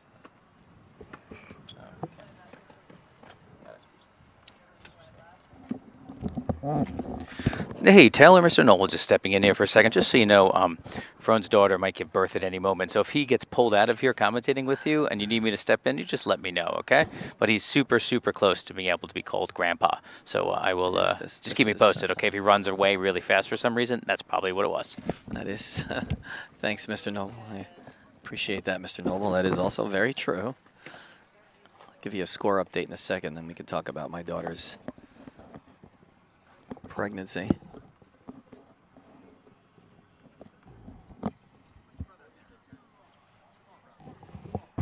Hey, Taylor, Mr. Noel, just stepping in here for a second. Just so you know, Frone's daughter might give birth at any moment. So if he gets pulled out of here commentating with you and you need me to step in, you just let me know, okay? But he's super, super close to being able to be called Grandpa. So I will just keep me posted, okay? If he runs away really fast for some reason, that's probably what it was. That is. Thanks, Mr. Noble. I appreciate that, Mr. Noble. That is also very true. I'll give you a score update in a second, then we can talk about my daughter's pregnancy.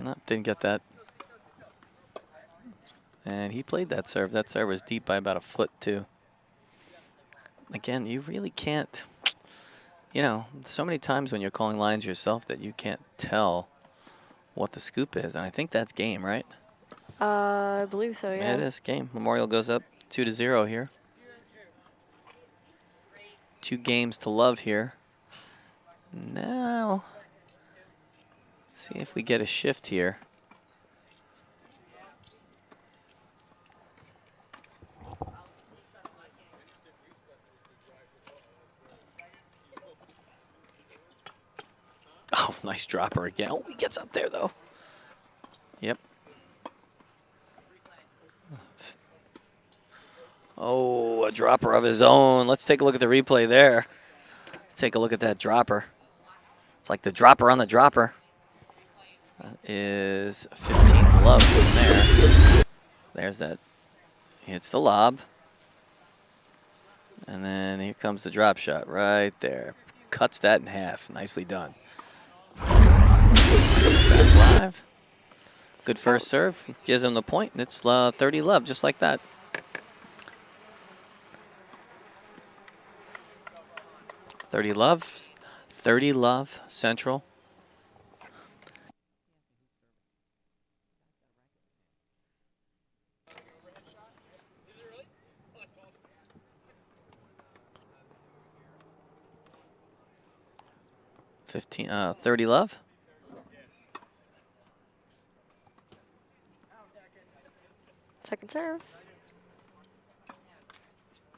No, didn't get that. And he played that serve. That serve was deep by about a foot, too. Again, you really can't, you know, so many times when you're calling lines yourself that you can't tell what the scoop is. And I think that's game, right? I believe so, yeah. Yeah, it is game. Memorial goes up 2-0 here. 2 games to love here. Now, let's see if we get a shift here. Oh, nice dropper again. Oh, he gets up there, though. Yep. Oh, a dropper of his own. Let's take a look at the replay there. Take a look at that dropper. It's like the dropper on the dropper. That is 15 love from there. There's that. He hits the lob. And then here comes the drop shot right there. Cuts that in half. Nicely done. Back live. Good first serve. Gives him the point. And it's 30 love, just like that. $30 love, Central. $30 love. Second serve.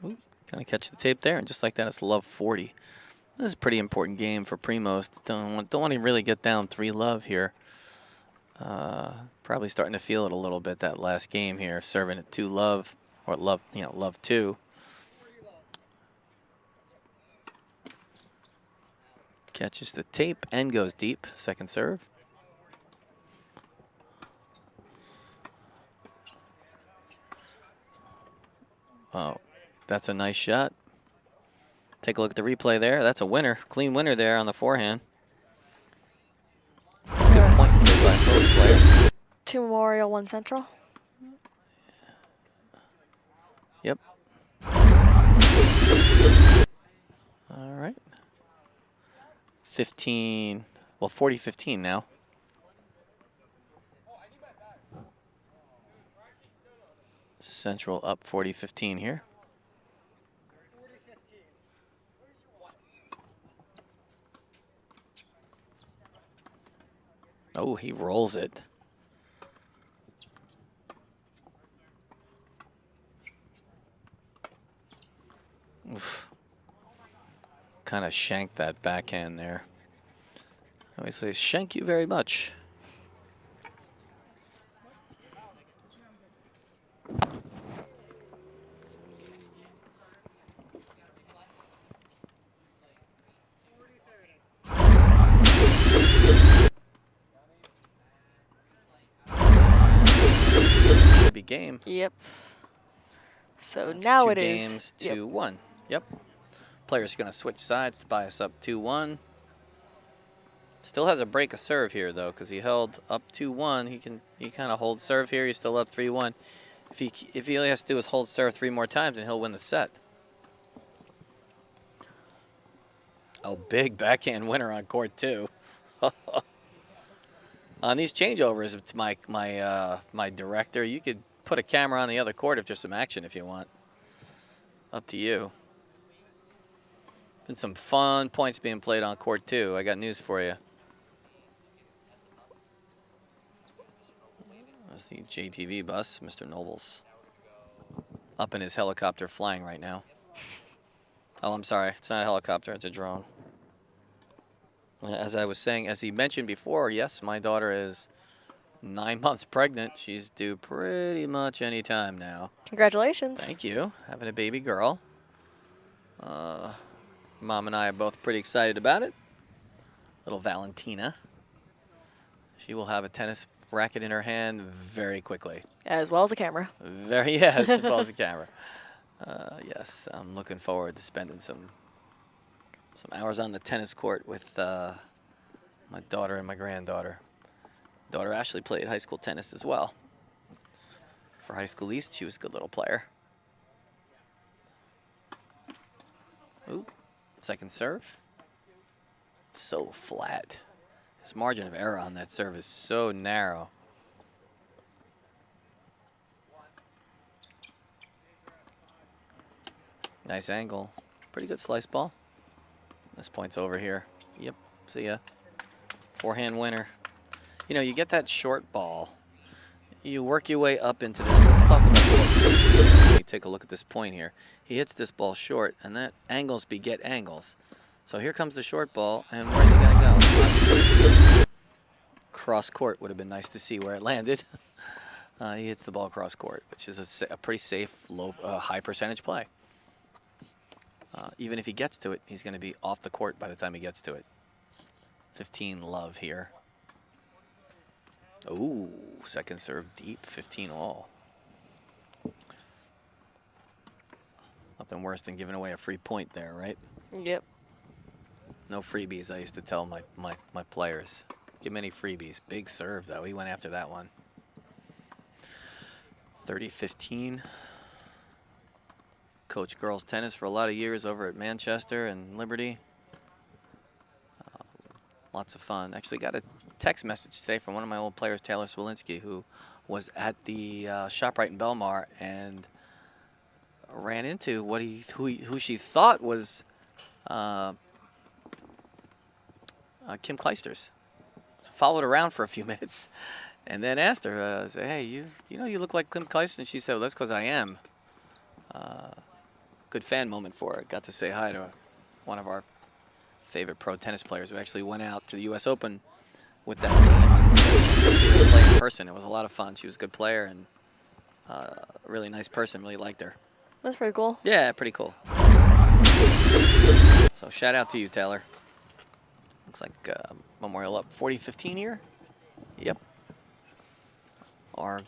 Ooh, kind of catch the tape there, and just like that, it's love 40. This is a pretty important game for Primos. Don't want to really get down 3 love here. Probably starting to feel it a little bit that last game here, serving at 2 love or love, you know, love 2. Catches the tape and goes deep. Second serve. Oh, that's a nice shot. Take a look at the replay there. That's a winner. Clean winner there on the forehand. Good point by both players. 2 Memorial, 1 Central. Yep. All right. 15, well, 40-15 now. Central up 40-15 here. Oh, he rolls it. Kind of shanked that backhand there. I always say, shank you very much. Should be game. Yep. So That's now 2 it is. games to 1. Yep. Player's going to switch sides to buy us up 2-1. Still has a break of serve here though, because he held up 2-1. He kind of holds serve here. He's still up 3-1. If he only has to do is hold serve 3 more times, and he'll win the set. Oh, big backhand winner on court 2. On these changeovers, it's my director. You could put a camera on the other court if there's some action if you want. Up to you. Been some fun points being played on court 2. I got news for you. That's the JTV bus. Mr. Noble's up in his helicopter flying right now. Oh, I'm sorry. It's not a helicopter. It's a drone. As I was saying, as he mentioned before, yes, my daughter is 9 months pregnant. She's due pretty much any time now. Congratulations. Thank you. Having a baby girl. Mom and I are both pretty excited about it. Little Valentina. She will have a tennis racket in her hand very quickly. As well as a camera. Yes, as well as a camera. Yes, I'm looking forward to spending some hours on the tennis court with my daughter and my granddaughter. Daughter Ashley played high school tennis as well. For High School East, she was a good little player. Oop, second serve. So flat. His margin of error on that serve is so narrow. Nice angle. Pretty good slice ball. This point's over here. Yep, see ya. Forehand winner. You know, you get that short ball. You work your way up into this. Let's talk about this. Take a look at this point here. He hits this ball short, and that angles beget angles. So here comes the short ball, and where's he going to go? Cross court would have been nice to see where it landed. He hits the ball cross court, which is a pretty safe, low, high percentage play. Even if he gets to it, he's going to be off the court by the time he gets to it. 15 love here. Ooh, second serve deep, 15 all. Nothing worse than giving away a free point there, right? Yep. No freebies, I used to tell my players. Give him any freebies. Big serve, though. He went after that one. 30-15. Coached girls tennis for a lot of years over at Manchester and Liberty. Lots of fun. Actually got a text message today from one of my old players, Taylor Swalinski, who was at the ShopRite in Belmar and ran into who she thought was Kim Kleisters. So followed around for a few minutes and then asked her, say, hey, you know you look like Kim Kleisters? And she said, well, that's because I am. Good fan moment for her. Got to say hi to one of our favorite pro tennis players who actually went out to the U.S. Open with that team. See her play in person. It was a lot of fun. She was a good player and a really nice person. Really liked her. That's pretty cool. Yeah, pretty cool. So shout out to you, Taylor. Looks like Memorial up 40-15 here. Yep. Our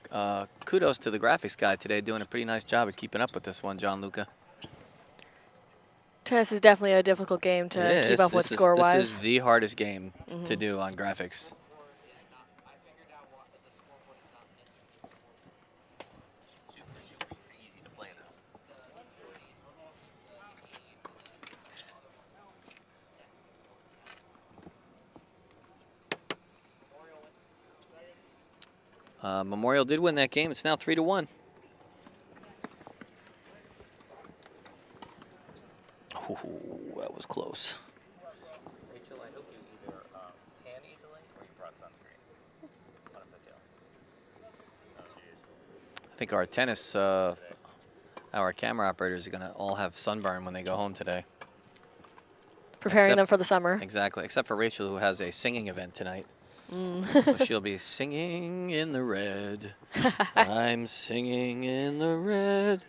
kudos to the graphics guy today, doing a pretty nice job of keeping up with this one, John Luca. Tennis is definitely a difficult game to keep up with score-wise. This is the hardest game to do on graphics. Memorial did win that game. It's now 3-1. Ooh, that was close. Rachel, I hope you either tan easily or you brought sunscreen. One of the two. Oh, jeez. I think our tennis, our camera operators are going to all have sunburn when they go home today. Preparing them for the summer. Exactly, except for Rachel, who has a singing event tonight. So she'll be singing in the red. I'm singing in the red.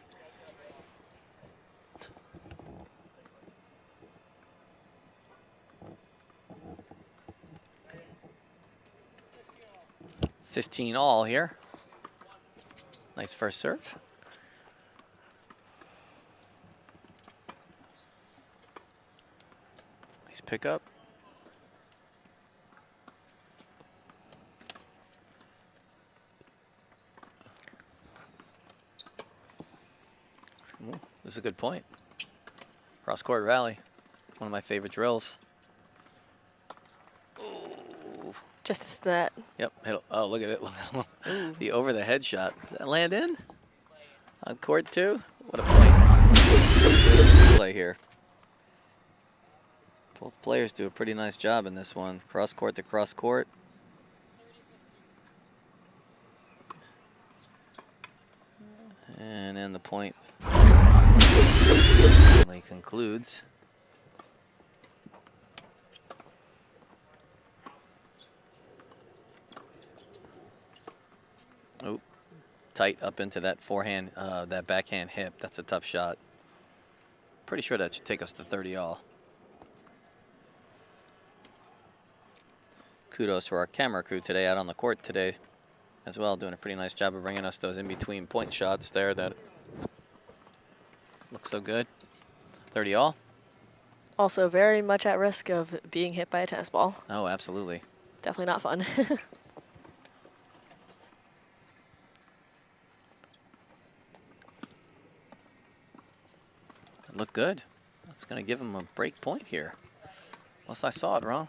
$15 all here. Nice first serve. Nice pickup. Ooh, this is a good point. Cross-court rally. One of my favorite drills. Ooh. Just as that. Yep. Oh, look at it. The over-the-head shot. Does that land in? On court, too? What a play. Play here. Both players do a pretty nice job in this one. Cross-court to cross-court. And then the point concludes. Oh, tight up into that forehand, that backhand hip. That's a tough shot. Pretty sure that should take us to 30 all. Kudos to our camera crew today out on the court today as well, doing a pretty nice job of bringing us those in-between point shots there that look so good. 30 all. Also very much at risk of being hit by a tennis ball. Oh, absolutely. Definitely not fun. Look good. That's going to give him a break point here. Unless I saw it wrong.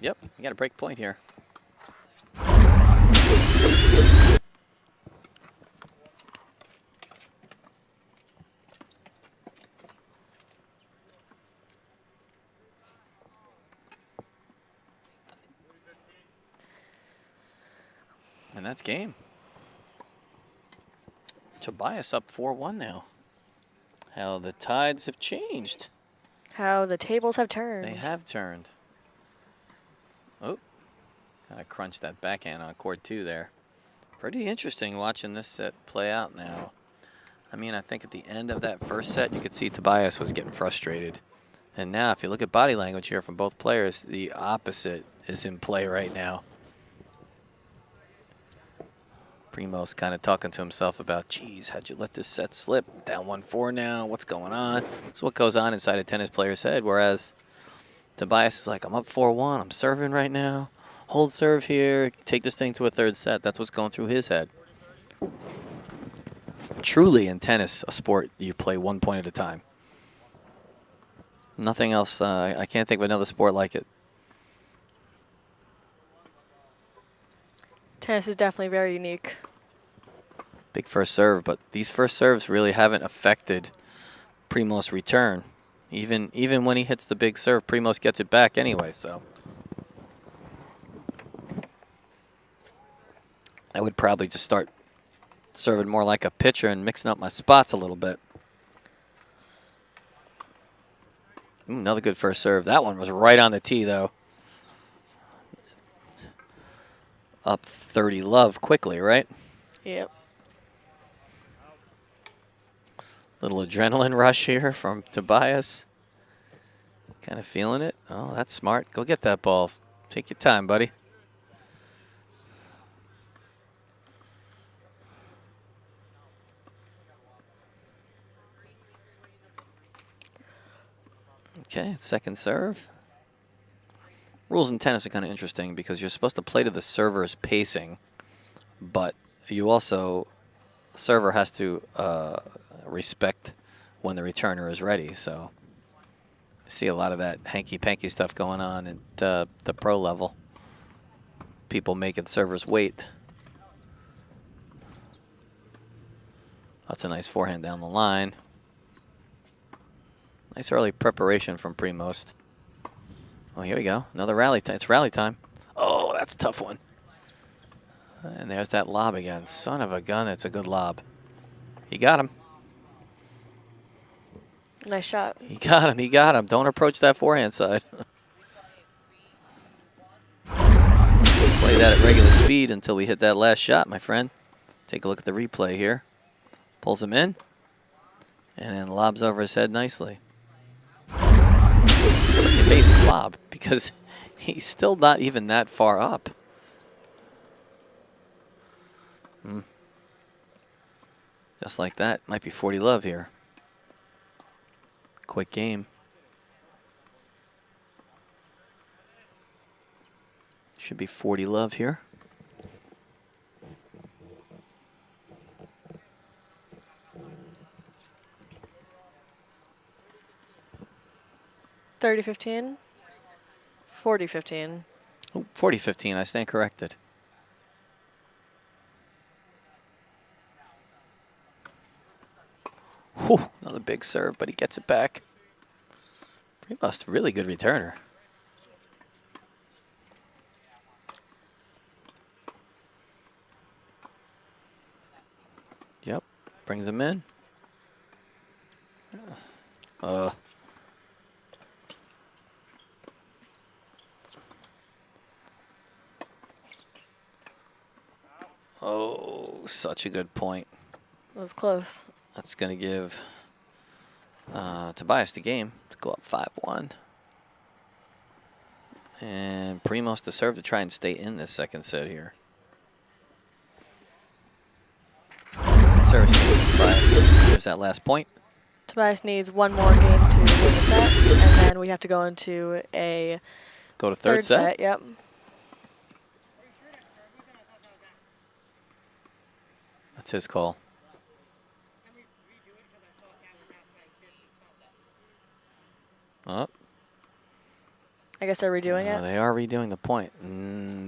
Yep, we got a break point here. And that's game. Tobias up 4-1 now. How the tides have changed. How the tables have turned. They have turned. Oh, kind of crunched that backhand on court 2 there. Pretty interesting watching this set play out now. I mean, I think at the end of that first set, you could see Tobias was getting frustrated. And now, if you look at body language here from both players, the opposite is in play right now. Primo's kind of talking to himself about, geez, how'd you let this set slip? Down 1-4 now, what's going on? That's what goes on inside a tennis player's head, whereas Tobias is like, I'm up 4-1, I'm serving right now. Hold serve here, take this thing to a third set. That's what's going through his head. Truly in tennis, a sport you play 1 point at a time. Nothing else, I can't think of another sport like it. Tennis is definitely very unique. Big first serve, but these first serves really haven't affected Primo's return. Even when he hits the big serve, Primoz gets it back anyway, so. I would probably just start serving more like a pitcher and mixing up my spots a little bit. Ooh, another good first serve. That one was right on the tee, though. Up 30 love quickly, right? Yep. Little adrenaline rush here from Tobias. Kind of feeling it. Oh, that's smart. Go get that ball. Take your time, buddy. Okay, second serve. Rules in tennis are kind of interesting because you're supposed to play to the server's pacing, but you also, server has to respect when the returner is ready. So I see a lot of that hanky-panky stuff going on at the pro level. People making servers wait. That's a nice forehand down the line. Nice early preparation from Primoz. Oh, here we go. Another rally time. It's rally time. Oh, that's a tough one. And there's that lob again. Son of a gun, it's a good lob. He got him. Nice shot. He got him. He got him. Don't approach that forehand side. Play that at regular speed until we hit that last shot, my friend. Take a look at the replay here. Pulls him in. And then lobs over his head nicely. Pretty amazing lob because he's still not even that far up. Just like that. Might be 40 love here. Quick game. Should be 40 love here. (30-15), 40-15. Oh, 40-15, I stand corrected. Whew, another big serve, but he gets it back. Primoz, really good returner. Yep, brings him in. Oh, such a good point. It was close. That's going to give Tobias the game to go up 5-1. And Primos to serve to try and stay in this second set here. Good service to Tobias. There's that last point. Tobias needs one more game to win the set, and then we have to go into a Go to third set. Yep. That's his call. Oh, I guess they're redoing it. they are redoing the point.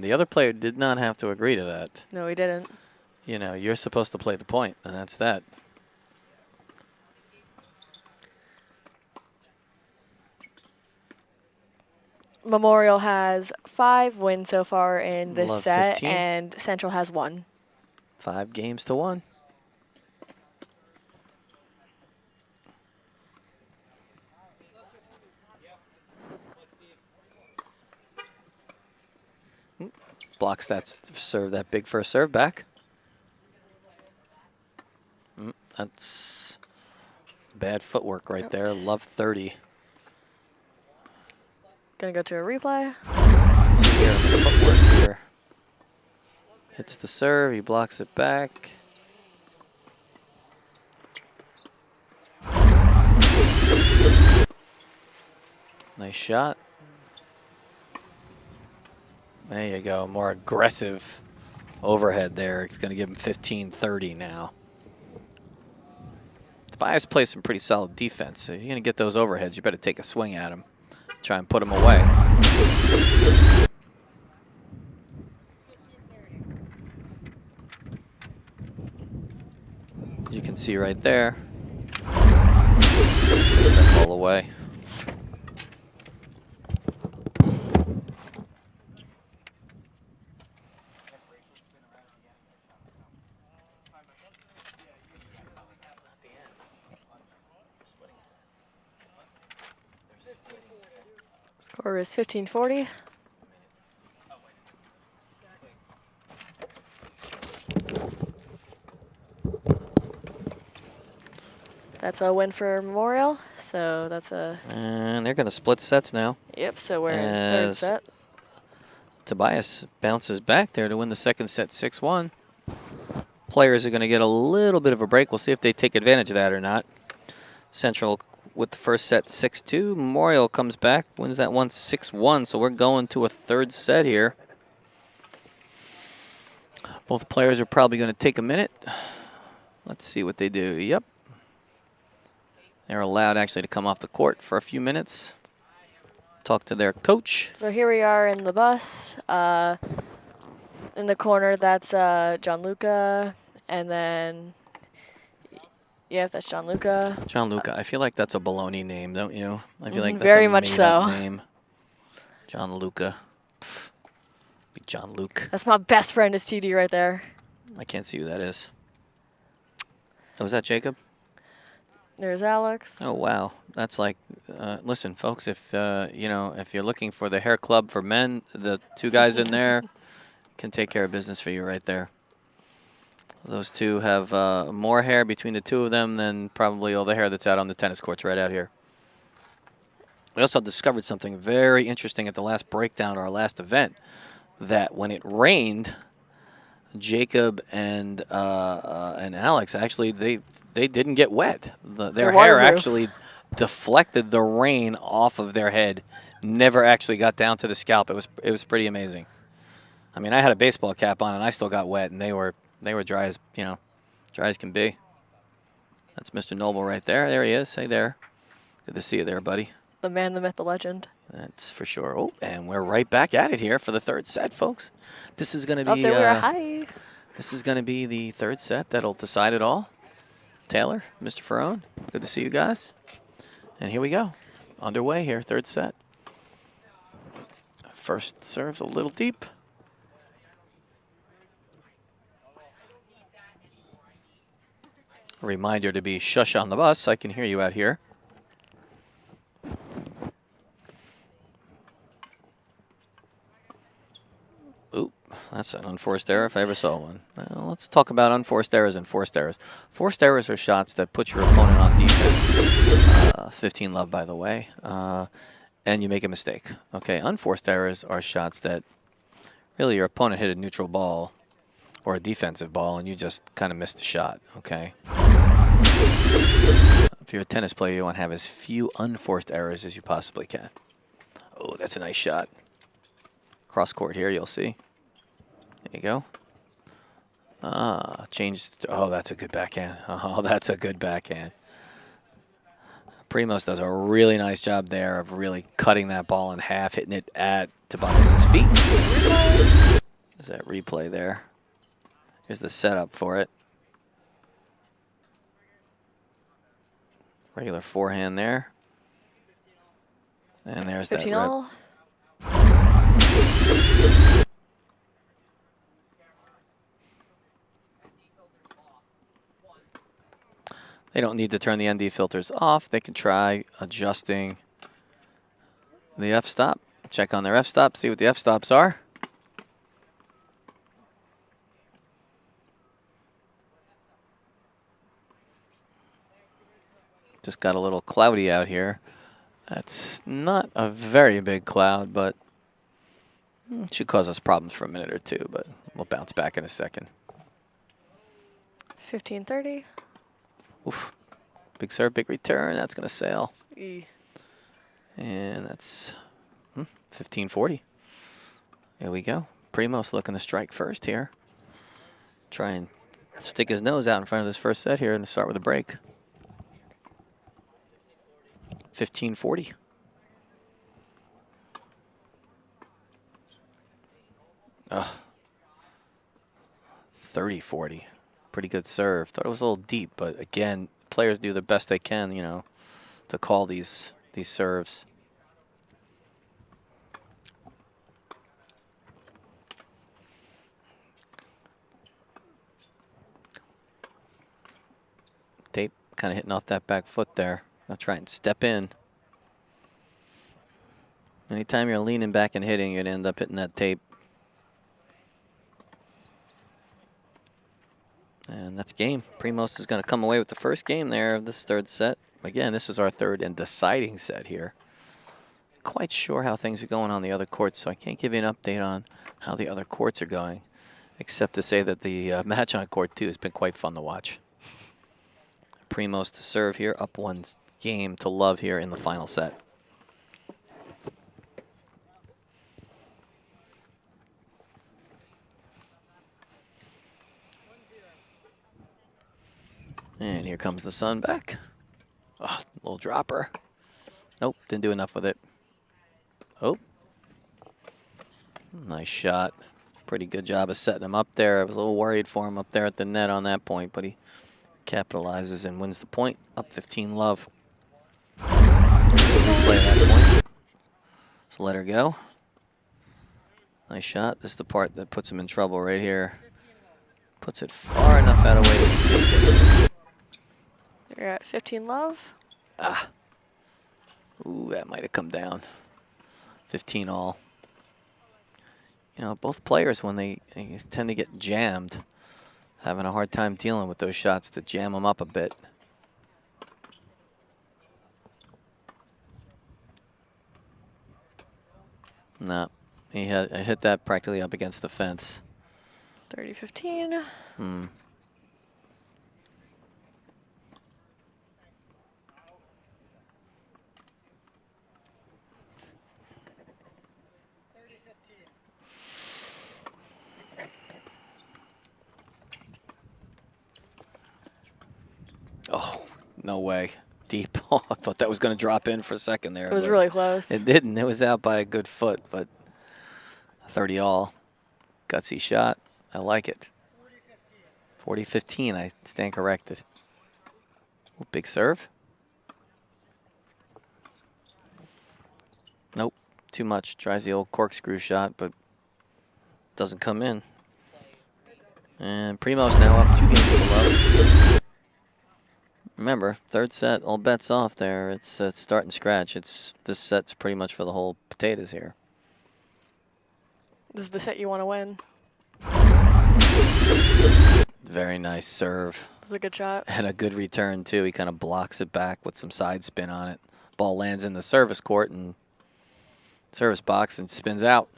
The other player did not have to agree to that. No, we didn't. You know, you're supposed to play the point, and that's that. Memorial has 5 wins so far in this Love set, 15. and Central has 1. 5 games to 1. Blocks that serve, that big first serve back. That's bad footwork right there. Love 30. Gonna go to a replay. See here, the footwork here. Hits the serve, he blocks it back. Nice shot. There you go, more aggressive overhead there. It's going to give him 15-30 now. Tobias plays some pretty solid defense. If you're going to get those overheads, you better take a swing at him. Try and put him away. You can see right there. That ball away. Score is 15-40. That's a win for Memorial, so that's a... And they're going to split sets now. Yep, so we're in third As set. Tobias bounces back there to win the second set 6-1. Players are going to get a little bit of a break. We'll see if they take advantage of that or not. Central with the first set 6-2. Memorial comes back, wins that one 6-1. So we're going to a third set here. Both players are probably going to take a minute. Let's see what they do. Yep. They're allowed actually to come off the court for a few minutes. Talk to their coach. So here we are in the bus. In the corner, that's Gianluca, and then, yeah, that's Gianluca. Gianluca. I feel like that's a baloney name, don't you? I feel like that's Very a much made-up so. name. Gianluca. Be John Luke. That's my best friend is TD right there. I can't see who that is. Oh, was that Jacob? There's Alex. Oh wow, that's like. Listen, folks, if you know, if you're looking for the hair club for men, the two guys in there can take care of business for you right there. Those two have more hair between the two of them than probably all the hair that's out on the tennis courts right out here. We also discovered something very interesting at the last breakdown of our last event, that when it rained, Jacob and Alex actually they didn't get wet. Their hair waterproof. actually deflected the rain off of their head, never actually got down to the scalp. It was pretty amazing. I mean, I had a baseball cap on and I still got wet, and they were dry as, you know, dry as can be. That's Mr. Noble right there. There he is. Hey there. Good to see you there, buddy. The man, the myth, the legend. That's for sure. Oh, and we're right back at it here for the third set, folks. This is going to Up be there we are. Hi. this is going to be the third set that'll decide it all. Taylor, Mr. Ferrone, good to see you guys. And here we go. Underway here, third set. First serve's a little deep. A reminder to be shush on the bus. I can hear you out here. Oop, That's an unforced error if I ever saw one. Well, let's talk about unforced errors and forced errors. Forced errors are shots that put your opponent on defense. 15 love, by the way. And you make a mistake. Okay, unforced errors are shots that really your opponent hit a neutral ball or a defensive ball and you just kind of missed a shot. Okay. If you're a tennis player, you want to have as few unforced errors as you possibly can. Oh, that's a nice shot. Cross court here, you'll see. There you go. Changed. Oh, that's a good backhand. Oh, that's a good backhand. Primos does a really nice job there of really cutting that ball in half, hitting it at Tobias's feet. There's that replay there. Here's the setup for it. Regular forehand there. And there's that 15 rip. all. They don't need to turn the ND filters off. They can try adjusting the f-stop. Check on their f-stop, see what the f-stops are. Just got a little cloudy out here. That's not a very big cloud, but it should cause us problems for a minute or two, but we'll bounce back in a second. 15-30. Oof. Big serve, big return. That's going to sail. E. And that's 15-40. There we go. Primos looking to strike first here. Try and stick his nose out in front of this first set here and start with a break. 15-40. Ugh. 30-40. Pretty good serve. Thought it was a little deep, but again, players do the best they can, you know, to call these serves. Tape kind of hitting off that back foot there. I'll try and step in. Anytime you're leaning back and hitting, you'd end up hitting that tape. And that's game. Primos is going to come away with the first game there of this third set. Again, this is our third and deciding set here. Quite sure how things are going on the other courts, so I can't give you an update on how the other courts are going, except to say that the match on court 2 has been quite fun to watch. Primos to serve here, up 1 game to love here in the final set. And here comes the sun back. Oh, little dropper. Nope, didn't do enough with it. Oh. Nice shot. Pretty good job of setting him up there. I was a little worried for him up there at the net on that point, but he capitalizes and wins the point. Up 15 love. Replay that point. So let her go. Nice shot. This is the part that puts him in trouble right here. Puts it far enough out of way to be safe. You're at 15 love. Ah. Ooh, that might have come down. 15 all. You know, both players, when they tend to get jammed, having a hard time dealing with those shots that jam them up a bit. No, he hit that practically up against the fence. 30-15. Hmm. Oh, no way. Deep. Oh, I thought that was going to drop in for a second there. It was really close. It didn't. It was out by a good foot, but 30 all. Gutsy shot. I like it. 40-15. I stand corrected. Ooh, big serve. Nope. Too much. Tries the old corkscrew shot, but doesn't come in. And Primos now up 2 games to love. Remember, third set, all bets off there. It's start and scratch. This set's pretty much for the whole potatoes here. This is the set you want to win. Very nice serve. That was a good shot. And a good return, too. He kind of blocks it back with some side spin on it. Ball lands in the service court and service box and spins out.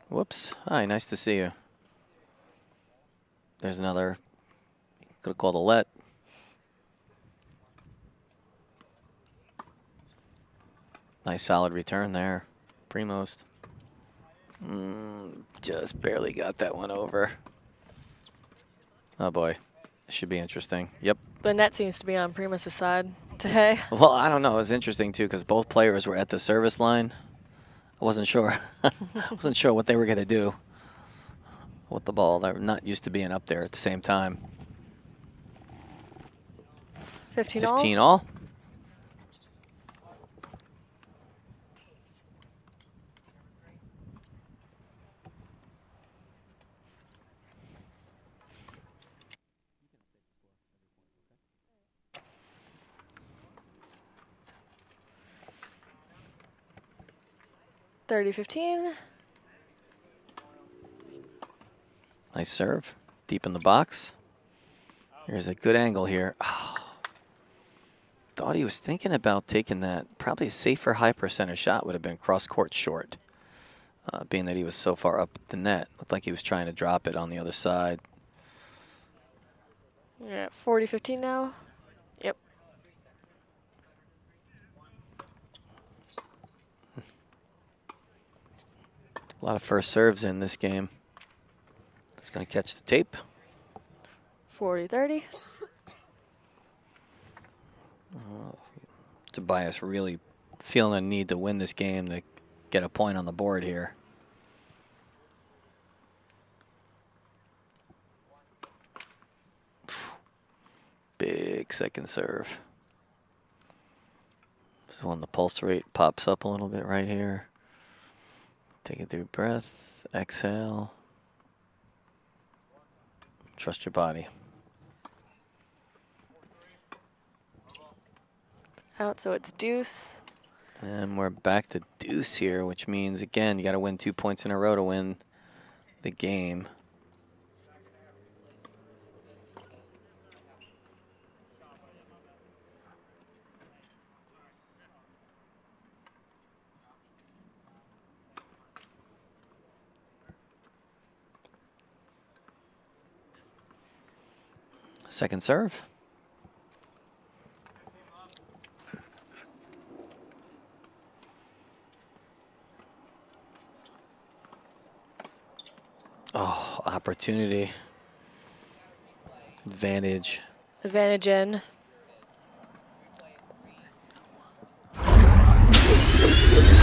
Whoops. Hi, nice to see you. There's another. Could have called a let. Nice solid return there. Premost. Just barely got that one over. Oh boy. This should be interesting. Yep. The net seems to be on Primus's side today. Well, I don't know. It was interesting too because both players were at the service line. I wasn't sure. Wasn't sure what they were going to do with the ball. They're not used to being up there at the same time. 15 all. 15 all. $30-15. Nice serve. Deep in the box. Here's a good angle here. Oh. Thought he was thinking about taking that. Probably a safer high percentage shot would have been cross court short. Being that he was so far up the net. Looked like he was trying to drop it on the other side. You're at 40-15 now. Yep. A lot of first serves in this game. He's going to catch the tape. 40-30. Tobias really feeling a need to win this game to get a point on the board here. Big second serve. This is when the pulse rate pops up a little bit right here. Take a deep breath, exhale. Trust your body. Out, so it's deuce. And we're back to deuce here, which means, again, you got to win 2 points in a row to win the game. Second serve. Oh, opportunity. Advantage. Advantage in.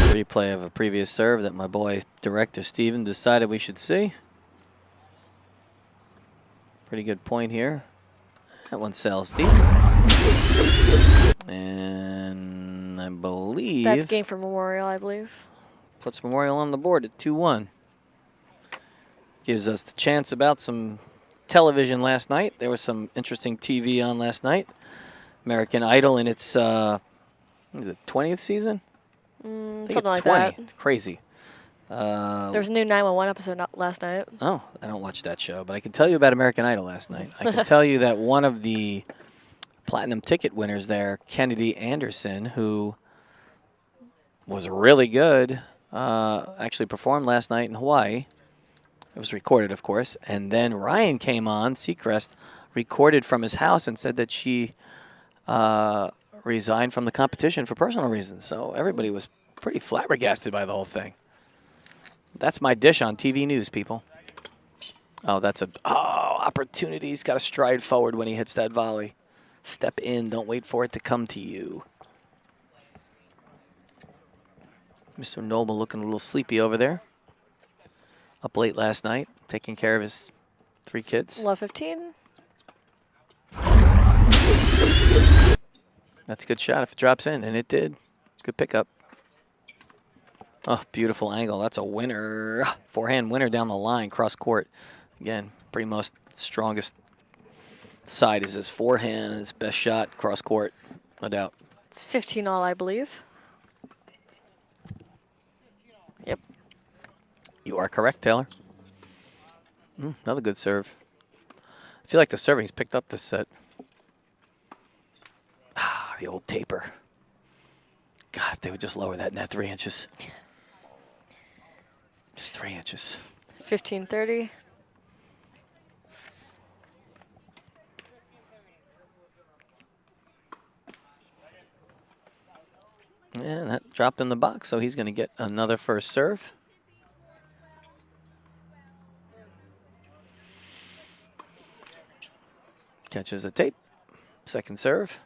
Replay of a previous serve that my boy director Steven decided we should see. Pretty good point here. That one sails deep. And I believe That's game for Memorial, I believe. puts Memorial on the board at 2-1. Gives us the chance about some television last night. There was some interesting TV on last night. American Idol in its, is it 20th season? I think Something it's like 20. that. It's crazy. There was a new 911 episode last night. Oh, I don't watch that show, but I can tell you about American Idol last night. I can tell you that one of the platinum ticket winners there, Kennedy Anderson, who was really good, actually performed last night in Hawaii. It was recorded, of course. And then Ryan came on, Seacrest, recorded from his house and said that she resigned from the competition for personal reasons. So everybody was pretty flabbergasted by the whole thing. That's my dish on TV news, people. Oh, that's a opportunity. He's got to stride forward when he hits that volley. Step in. Don't wait for it to come to you. Mr. Noble looking a little sleepy over there. Up late last night, taking care of his 3 kids. Love 15. That's a good shot if it drops in, and it did. Good pickup. Oh, beautiful angle. That's a winner. Forehand winner down the line, cross court. Again, Primo's strongest side is his forehand. His best shot, cross court, no doubt. It's 15 all, I believe. Yep. You are correct, Taylor. Another good serve. I feel like the serving's picked up this set. Ah, the old taper. God, if they would just lower that net 3 inches. Just 3 inches. 15-30. And that dropped in the box, so he's going to get another first serve. Catches the tape. Second serve.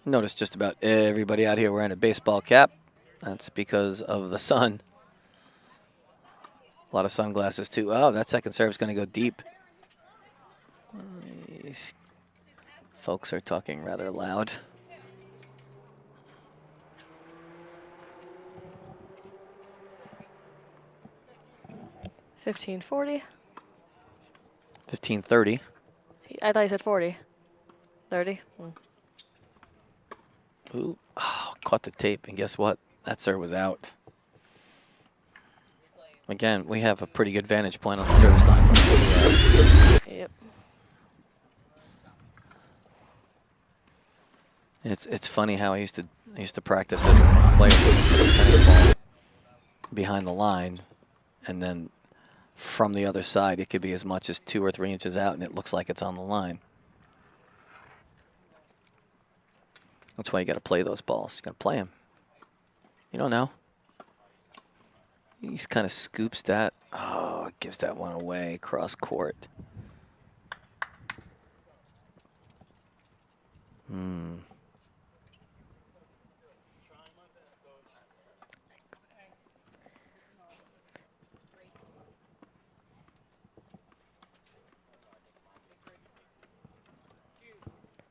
Notice just about everybody out here wearing a baseball cap. That's because of the sun. A lot of sunglasses, too. Oh, that second serve is going to go deep. These folks are talking rather loud. $15.40. 15-30. I thought you said 40. 30. Ooh, oh, caught the tape, and guess what? That serve was out. Again, we have a pretty good vantage point on the service line from the Yep. It's funny how I used to practice as a player with a tennis ball behind the line, and then from the other side it could be as much as 2 or 3 inches out, and it looks like it's on the line. That's why you got to play those balls. You got to play them. You don't know. He kind of scoops that. Oh, it gives that one away cross court.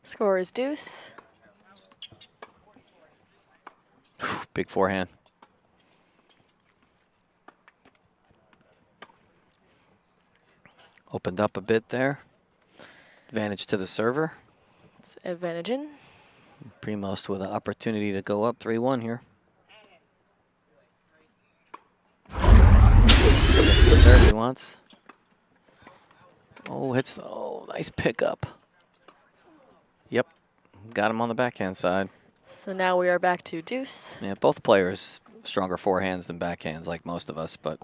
Score is deuce. Big forehand. Opened up a bit there. Advantage to the server. It's advantaging. Primos with an opportunity to go up 3-1 here. Gets the serve he wants. Oh, hits. Oh, nice pickup. Yep, got him on the backhand side. So now we are back to deuce. Yeah, both players stronger forehands than backhands, like most of us, but.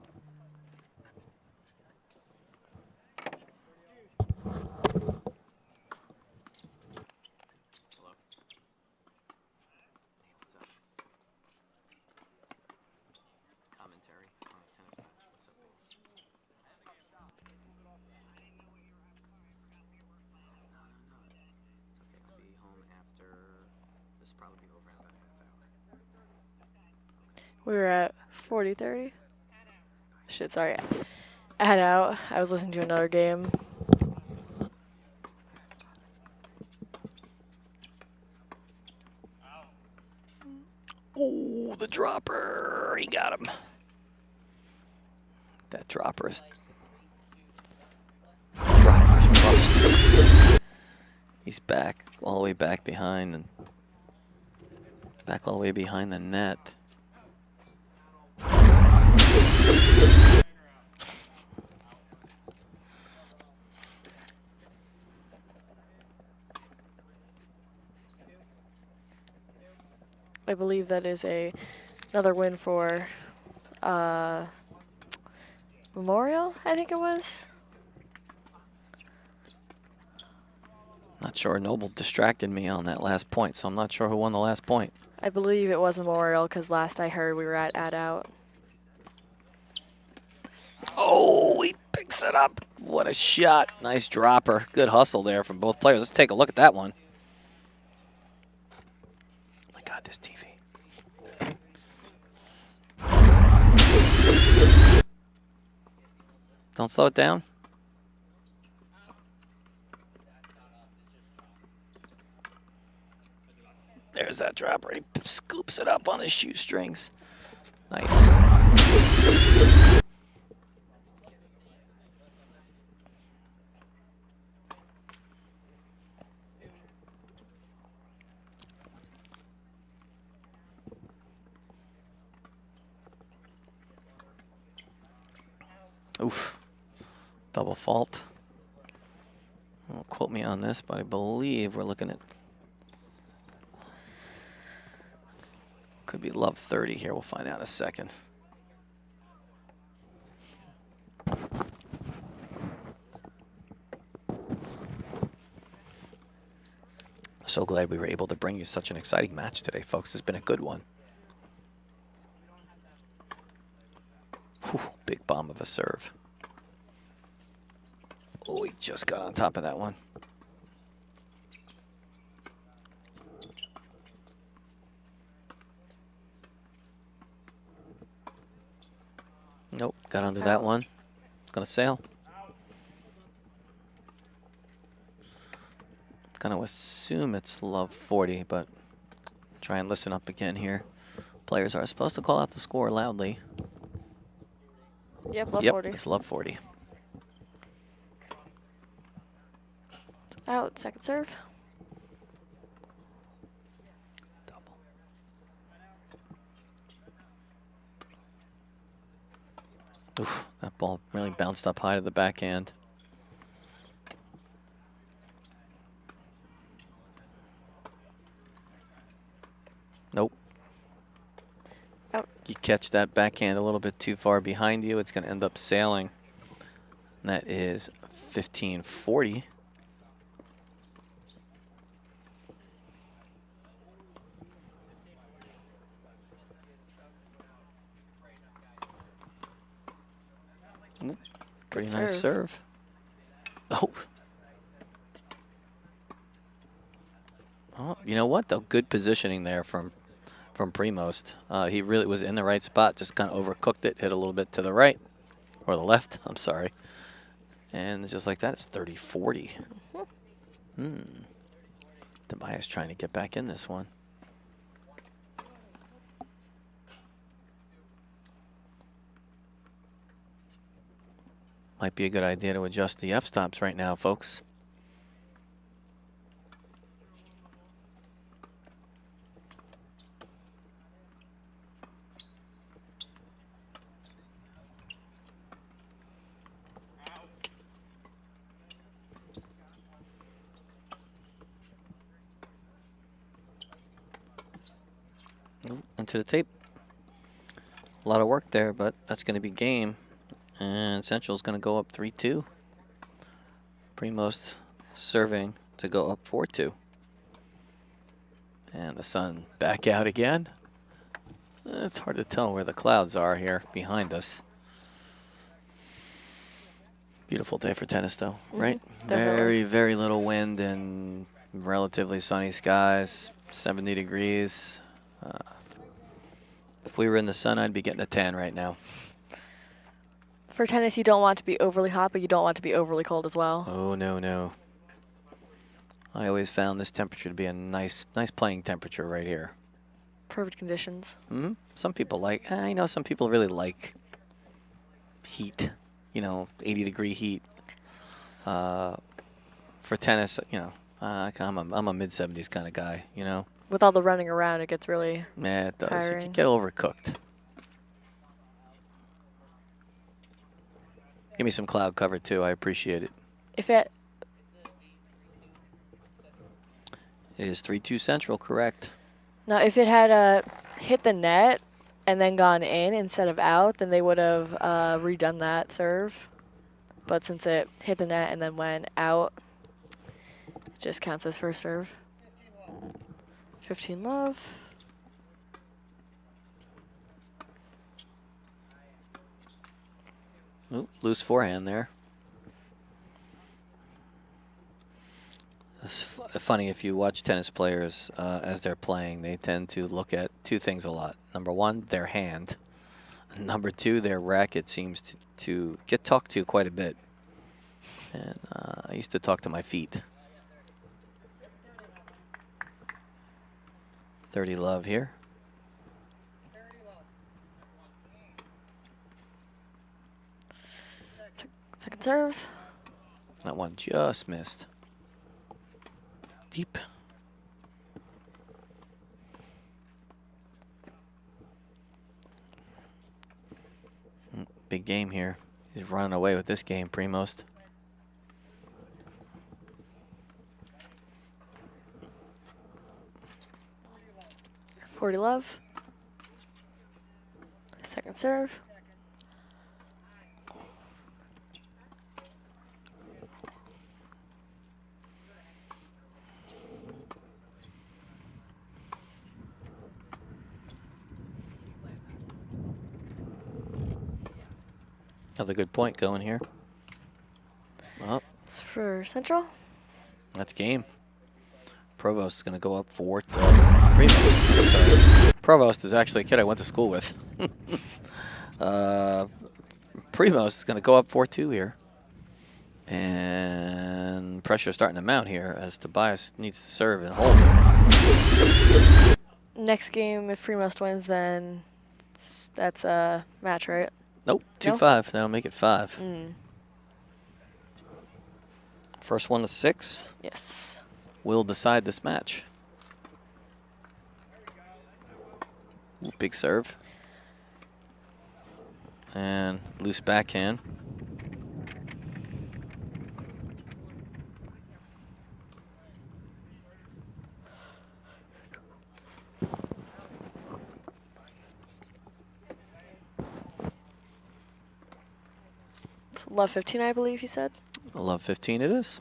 We were at 40-30. Shit, sorry. I had out. I was listening to another game. Oh, the dropper. He got him. That dropper's bust. He's back, all the way back behind, and back all the way behind the net. I believe that is another win for Memorial, I think it was. Not sure. Noble distracted me on that last point, so I'm not sure who won the last point. I believe it was Memorial because last I heard we were at out. Oh, he picks it up. What a shot. Nice dropper. Good hustle there from both players. Let's take a look at that one. Oh my God, this TV. Don't slow it down. There's that dropper. He scoops it up on his shoestrings. Nice. Oof. Double fault. Don't quote me on this, but I believe we're looking at. Could be love 30 here. We'll find out in a second. So glad we were able to bring you such an exciting match today, folks. It's been a good one. Whew, big bomb of a serve. Oh, he just got on top of that one. Nope, got under that one. It's gonna sail. Gonna assume it's love 40, but try and listen up again here. Players are supposed to call out the score loudly. Yep, love Yep, 40. it's love 40. Out, second serve. Double. Oof, that ball really bounced up high to the backhand. Nope. Out. You catch that backhand a little bit too far behind you, it's going to end up sailing. And that is 1540. Ooh, pretty nice serve. Oh. Oh, you know what though? Good positioning there from Primost. He really was in the right spot, just kind of overcooked it, hit a little bit to the right, or the left, I'm sorry. And just like that, it's 30-40. Tobias trying to get back in this one. Might be a good idea to adjust the f-stops right now, folks. Into the tape. A lot of work there, but that's going to be game. And Central's going to go up 3-2. Primost serving to go up 4-2. And the sun back out again. It's hard to tell where the clouds are here behind us. Beautiful day for tennis, though, right? Very, very little wind and relatively sunny skies, 70 degrees. If we were in the sun, I'd be getting a tan right now. For tennis, you don't want to be overly hot, but you don't want to be overly cold as well. Oh, no, no. I always found this temperature to be a nice playing temperature right here. Perfect conditions. Some people like, some people really like heat, 80-degree heat. For tennis, I'm a mid-70s kind of guy, With all the running around, it gets really Yeah, it does. tiring. You can get overcooked. Give me some cloud cover, too. I appreciate it. If it It is 3-2 Central, correct. Now, if it had hit the net and then gone in instead of out, then they would have redone that serve. But since it hit the net and then went out, it just counts as first serve. 15 love. Ooh, loose forehand there. It's funny, if you watch tennis players as they're playing, they tend to look at two things a lot. Number one, their hand. Number two, their racket seems to get talked to quite a bit. And I used to talk to my feet. 30 love here. Second serve. That one just missed. Deep. Big game here. He's running away with this game, Primost. Forty love. Second serve. Another good point going here. Well, It's for Central. that's game. Provost is going to go up 4-2. Provost, sorry. Provost is actually a kid I went to school with. Primost is going to go up 4-2 here. And pressure starting to mount here as Tobias needs to serve and hold. Next game, if Fremust wins, then that's a match, right? Nope, No? 2-5. That'll make it 5. Mm. First one to 6 Yes. will decide this match. Ooh, big serve. And loose backhand. It's love 15, I believe you said. Love 15 it is.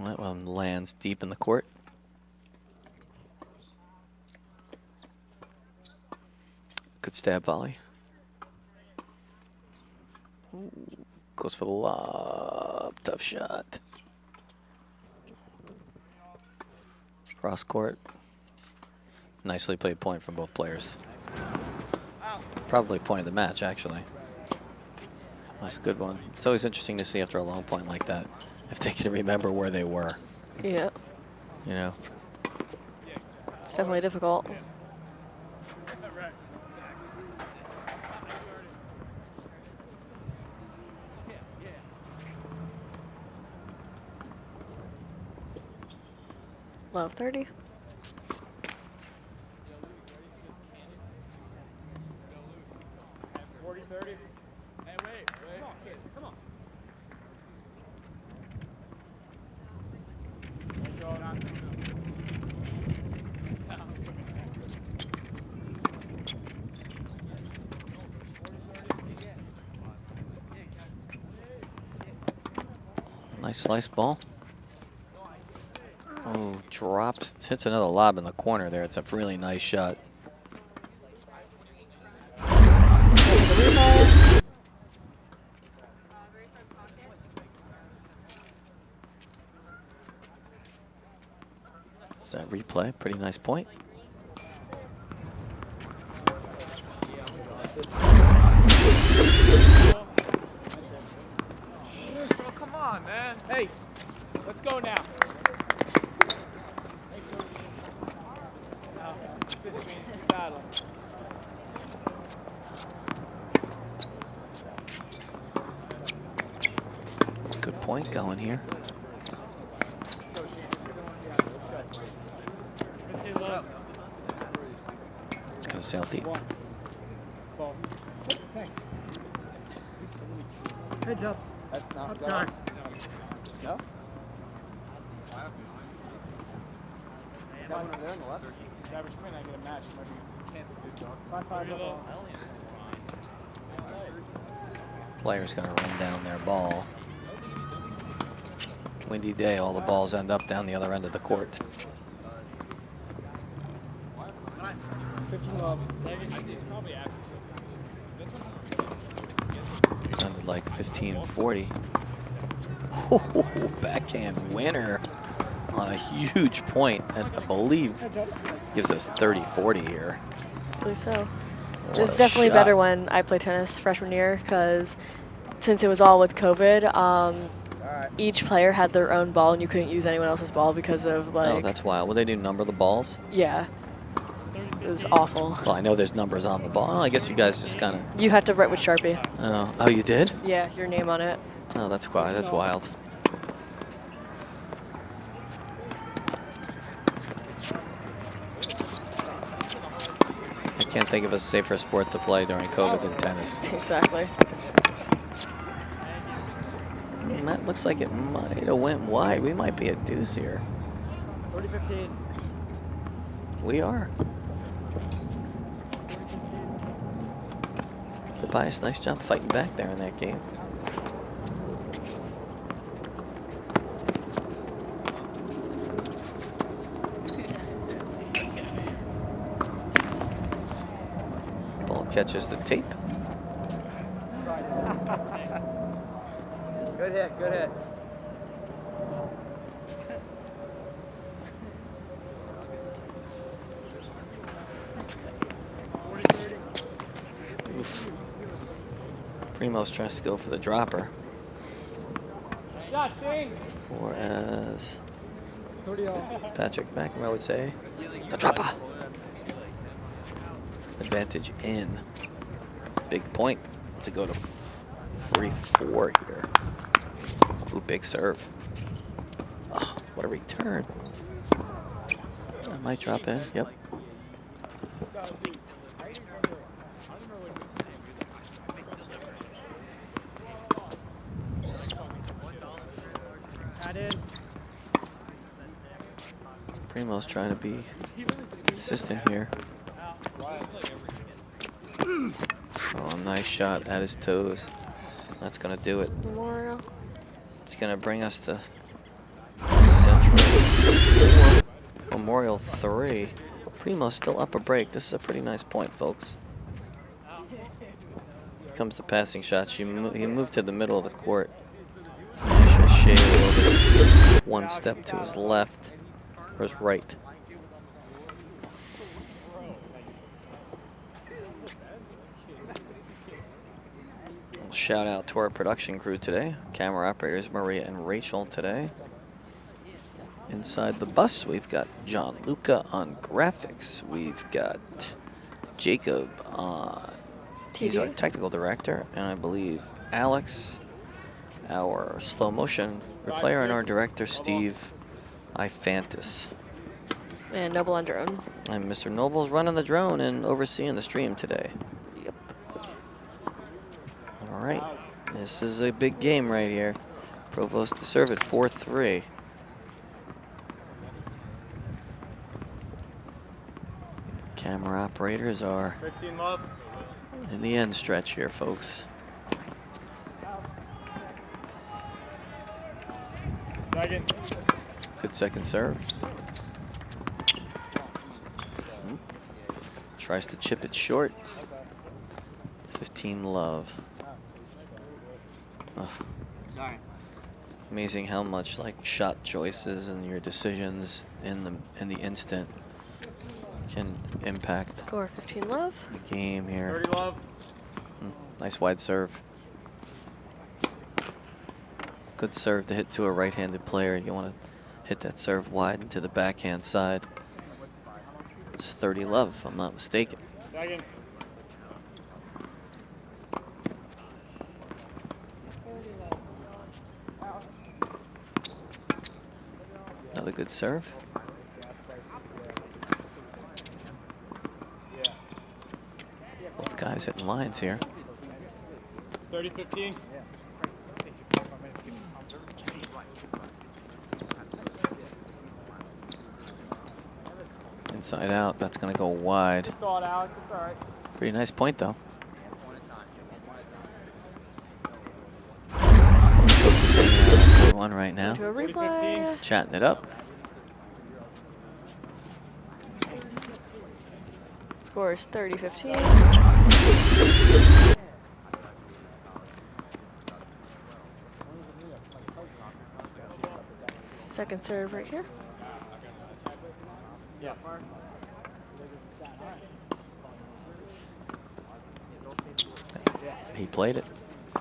That one lands deep in the court. Good stab volley. Ooh, goes for the lob. Tough shot. Cross court. Nicely played point from both players. Probably point of the match, actually. That's a good one. It's always interesting to see after a long point like that if they can remember where they were. Yeah. You know. It's definitely difficult. Love 30. Nice slice ball. Oh, drops. Hits another lob in the corner there. It's a really nice shot. Is that replay? Pretty nice point. Oh, come on, man. Hey, let's go now. Good point going here. It's going to sail deep. Heads up. That's not Outside. No? Down there on the left. Average win, I get a match. Might be canceled, dude. 5-5 Player's going to run down their ball. Windy day, all the balls end up down the other end of the court. 15 love. Sounded like 15-40. Backhand winner on a huge point. And I believe gives us 30-40 here. I believe so. What It's a definitely shot. better when I played tennis freshman year because since it was all with COVID, each player had their own ball and you couldn't use anyone else's ball because of Oh, like, that's wild. Will they do number the balls? yeah, it was awful. Well, I know there's numbers on the ball. Oh, I guess you guys just kind of. You had to write with Sharpie. Oh, you did? Yeah, your name on it. Oh, that's wild. That's wild. can't think of a safer sport to play during COVID than tennis. Exactly. And that looks like it might have went wide. We might be a deuce here. 30-15. We are. Tobias, nice job fighting back there in that game. Ball catches the tape. Good hit, good hit. Oof. Primo's tries to go for the dropper. Shot, Shane. Or as 30-all. Patrick McEnroe would say, the dropper. Advantage in. Big point to go to 3-4 here. Ooh, big serve. Oh, what a return. That might drop in. Yep. Add in. Primo's trying to be consistent here. Oh, nice shot at his toes. That's gonna do it. Memorial. It's gonna bring us to Central 4, Memorial 3. Primo's still up a break. This is a pretty nice point, folks. Here comes the passing shot. He moved to the middle of the court. Should shade a little bit. One step to his left or his right. Shout out to our production crew today. Camera operators Maria and Rachel today. Inside the bus, we've got John Luca on graphics. We've got Jacob on, he's our technical director, and I believe Alex, our slow motion replayer, and our director Steve Ifantis. And Noble on drone. And Mr. Noble's running the drone and overseeing the stream today. Yep. All right, this is a big game right here. Provost to serve at 4-3. Camera operators are 15 love. in the end stretch here, folks. Second. Good second serve. Tries to chip it short. 15 love. Ugh. Sorry. Amazing how much like shot choices and your decisions in the instant can impact Score 15 love. the game here. 30 love. Nice wide serve. Good serve to hit to a right-handed player. You want to hit that serve wide into the backhand side. It's 30 love, if I'm not mistaken. Second. Another good serve. Both guys hitting lines here. 30-15. Inside out, that's going to go wide. Good thought, Alex. It's all right. Pretty nice point, though. One right now. To a replay. Chatting it up. Score is 30-15. Second serve right here. Yeah. He played it. I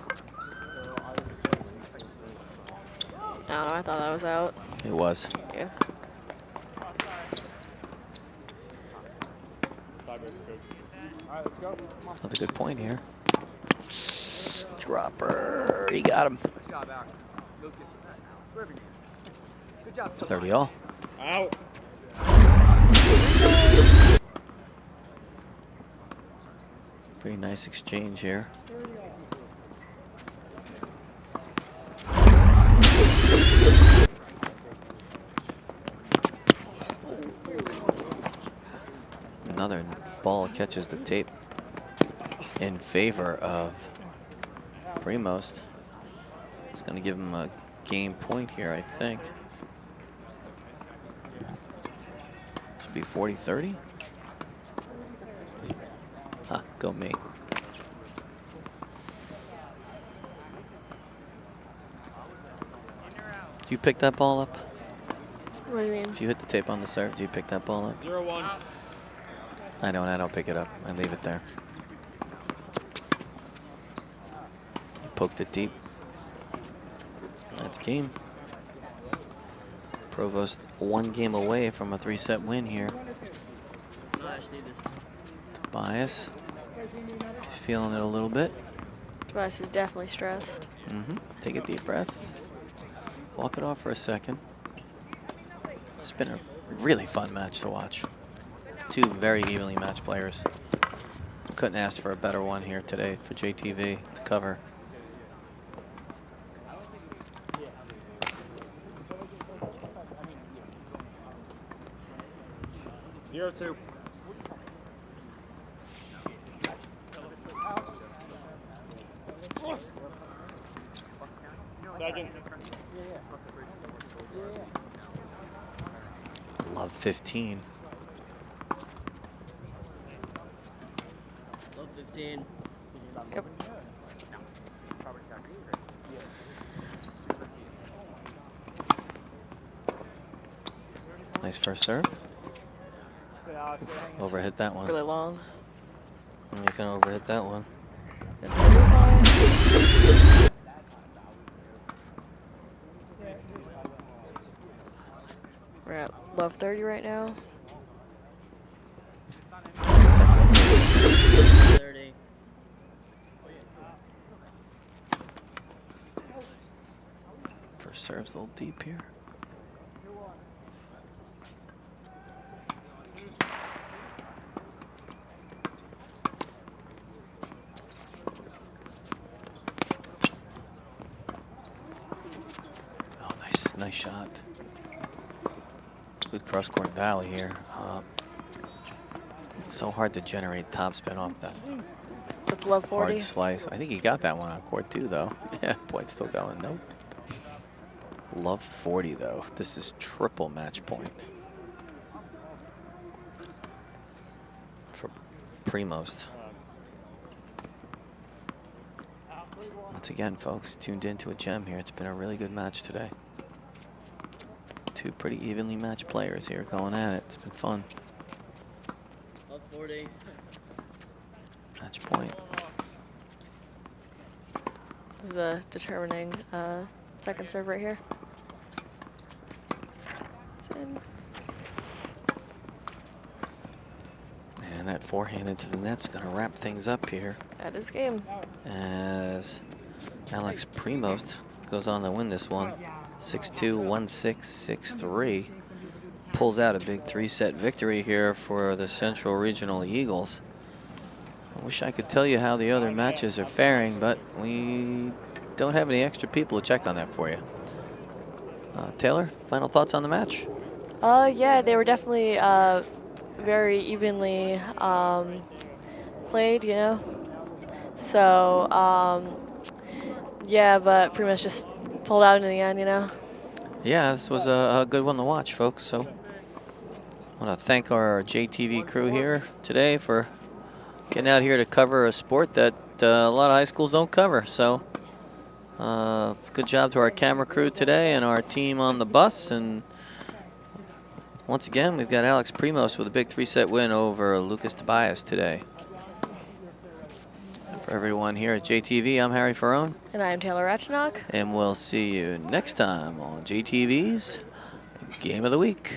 don't know, I thought that was out. It was. Yeah. All right, let's go. Come on. Another good point here. Dropper. He got him. Good job, Alex. Lucas. Wherever he is. Good job, 30 all. Out. Pretty nice exchange here. Another ball catches the tape in favor of Primos. It's going to give him a game point here, I think. Should be 40-30. Huh, go me. Do you pick that ball up? What do you mean? If you hit the tape on the serve, do you pick that ball up? 0-1. I don't. I don't pick it up. I leave it there. Poked it deep. That's game. Provost 1 game away from a 3-set win here. Tobias feeling it a little bit. Tobias is definitely stressed. Take a deep breath. Walk it off for a second. It's been a really fun match to watch. 2 very evenly matched players. Couldn't ask for a better one here today for JTV to cover. Zero two. Second. Love 15. Love 15. Yep. Nice first serve. Overhit that one. Really long. You can overhit that one. We're at love 30 right now. 30. First serve's a little deep here. Oh, nice shot. Good cross-court volley here. It's so hard to generate topspin off that With love 40. hard slice. I think he got that one on court too, though. Yeah, point's still going. Nope. Love 40, though. This is triple match point for Primos. Once again, folks, tuned into a gem here. It's been a really good match today. 2 pretty evenly matched players here going at it. It's been fun. Love 40. Match point. This is a determining second serve right here. It's in. And that forehand into the net's going to wrap things up here That is game. as Alex Primos goes on to win this one. 6-2, 1-6, 6-3. Pulls out a big 3-set victory here for the Central Regional Eagles. I wish I could tell you how the other matches are faring, but we don't have any extra people to check on that for you. Taylor, final thoughts on the match? Yeah, they were definitely very evenly played, you know. So, yeah, but pretty much just pulled out in the end, you know. Yeah, this was a good one to watch, folks. So I want to thank our JTV crew here today for getting out here to cover a sport that a lot of high schools don't cover. So good job to our camera crew today and our team on the bus. And once again, we've got Alex Primos with a big 3-set win over Lucas Tobias today. For everyone here at JTV, I'm Harry Ferrone. And I'm Taylor Ratchenok. And we'll see you next time on JTV's Game of the Week.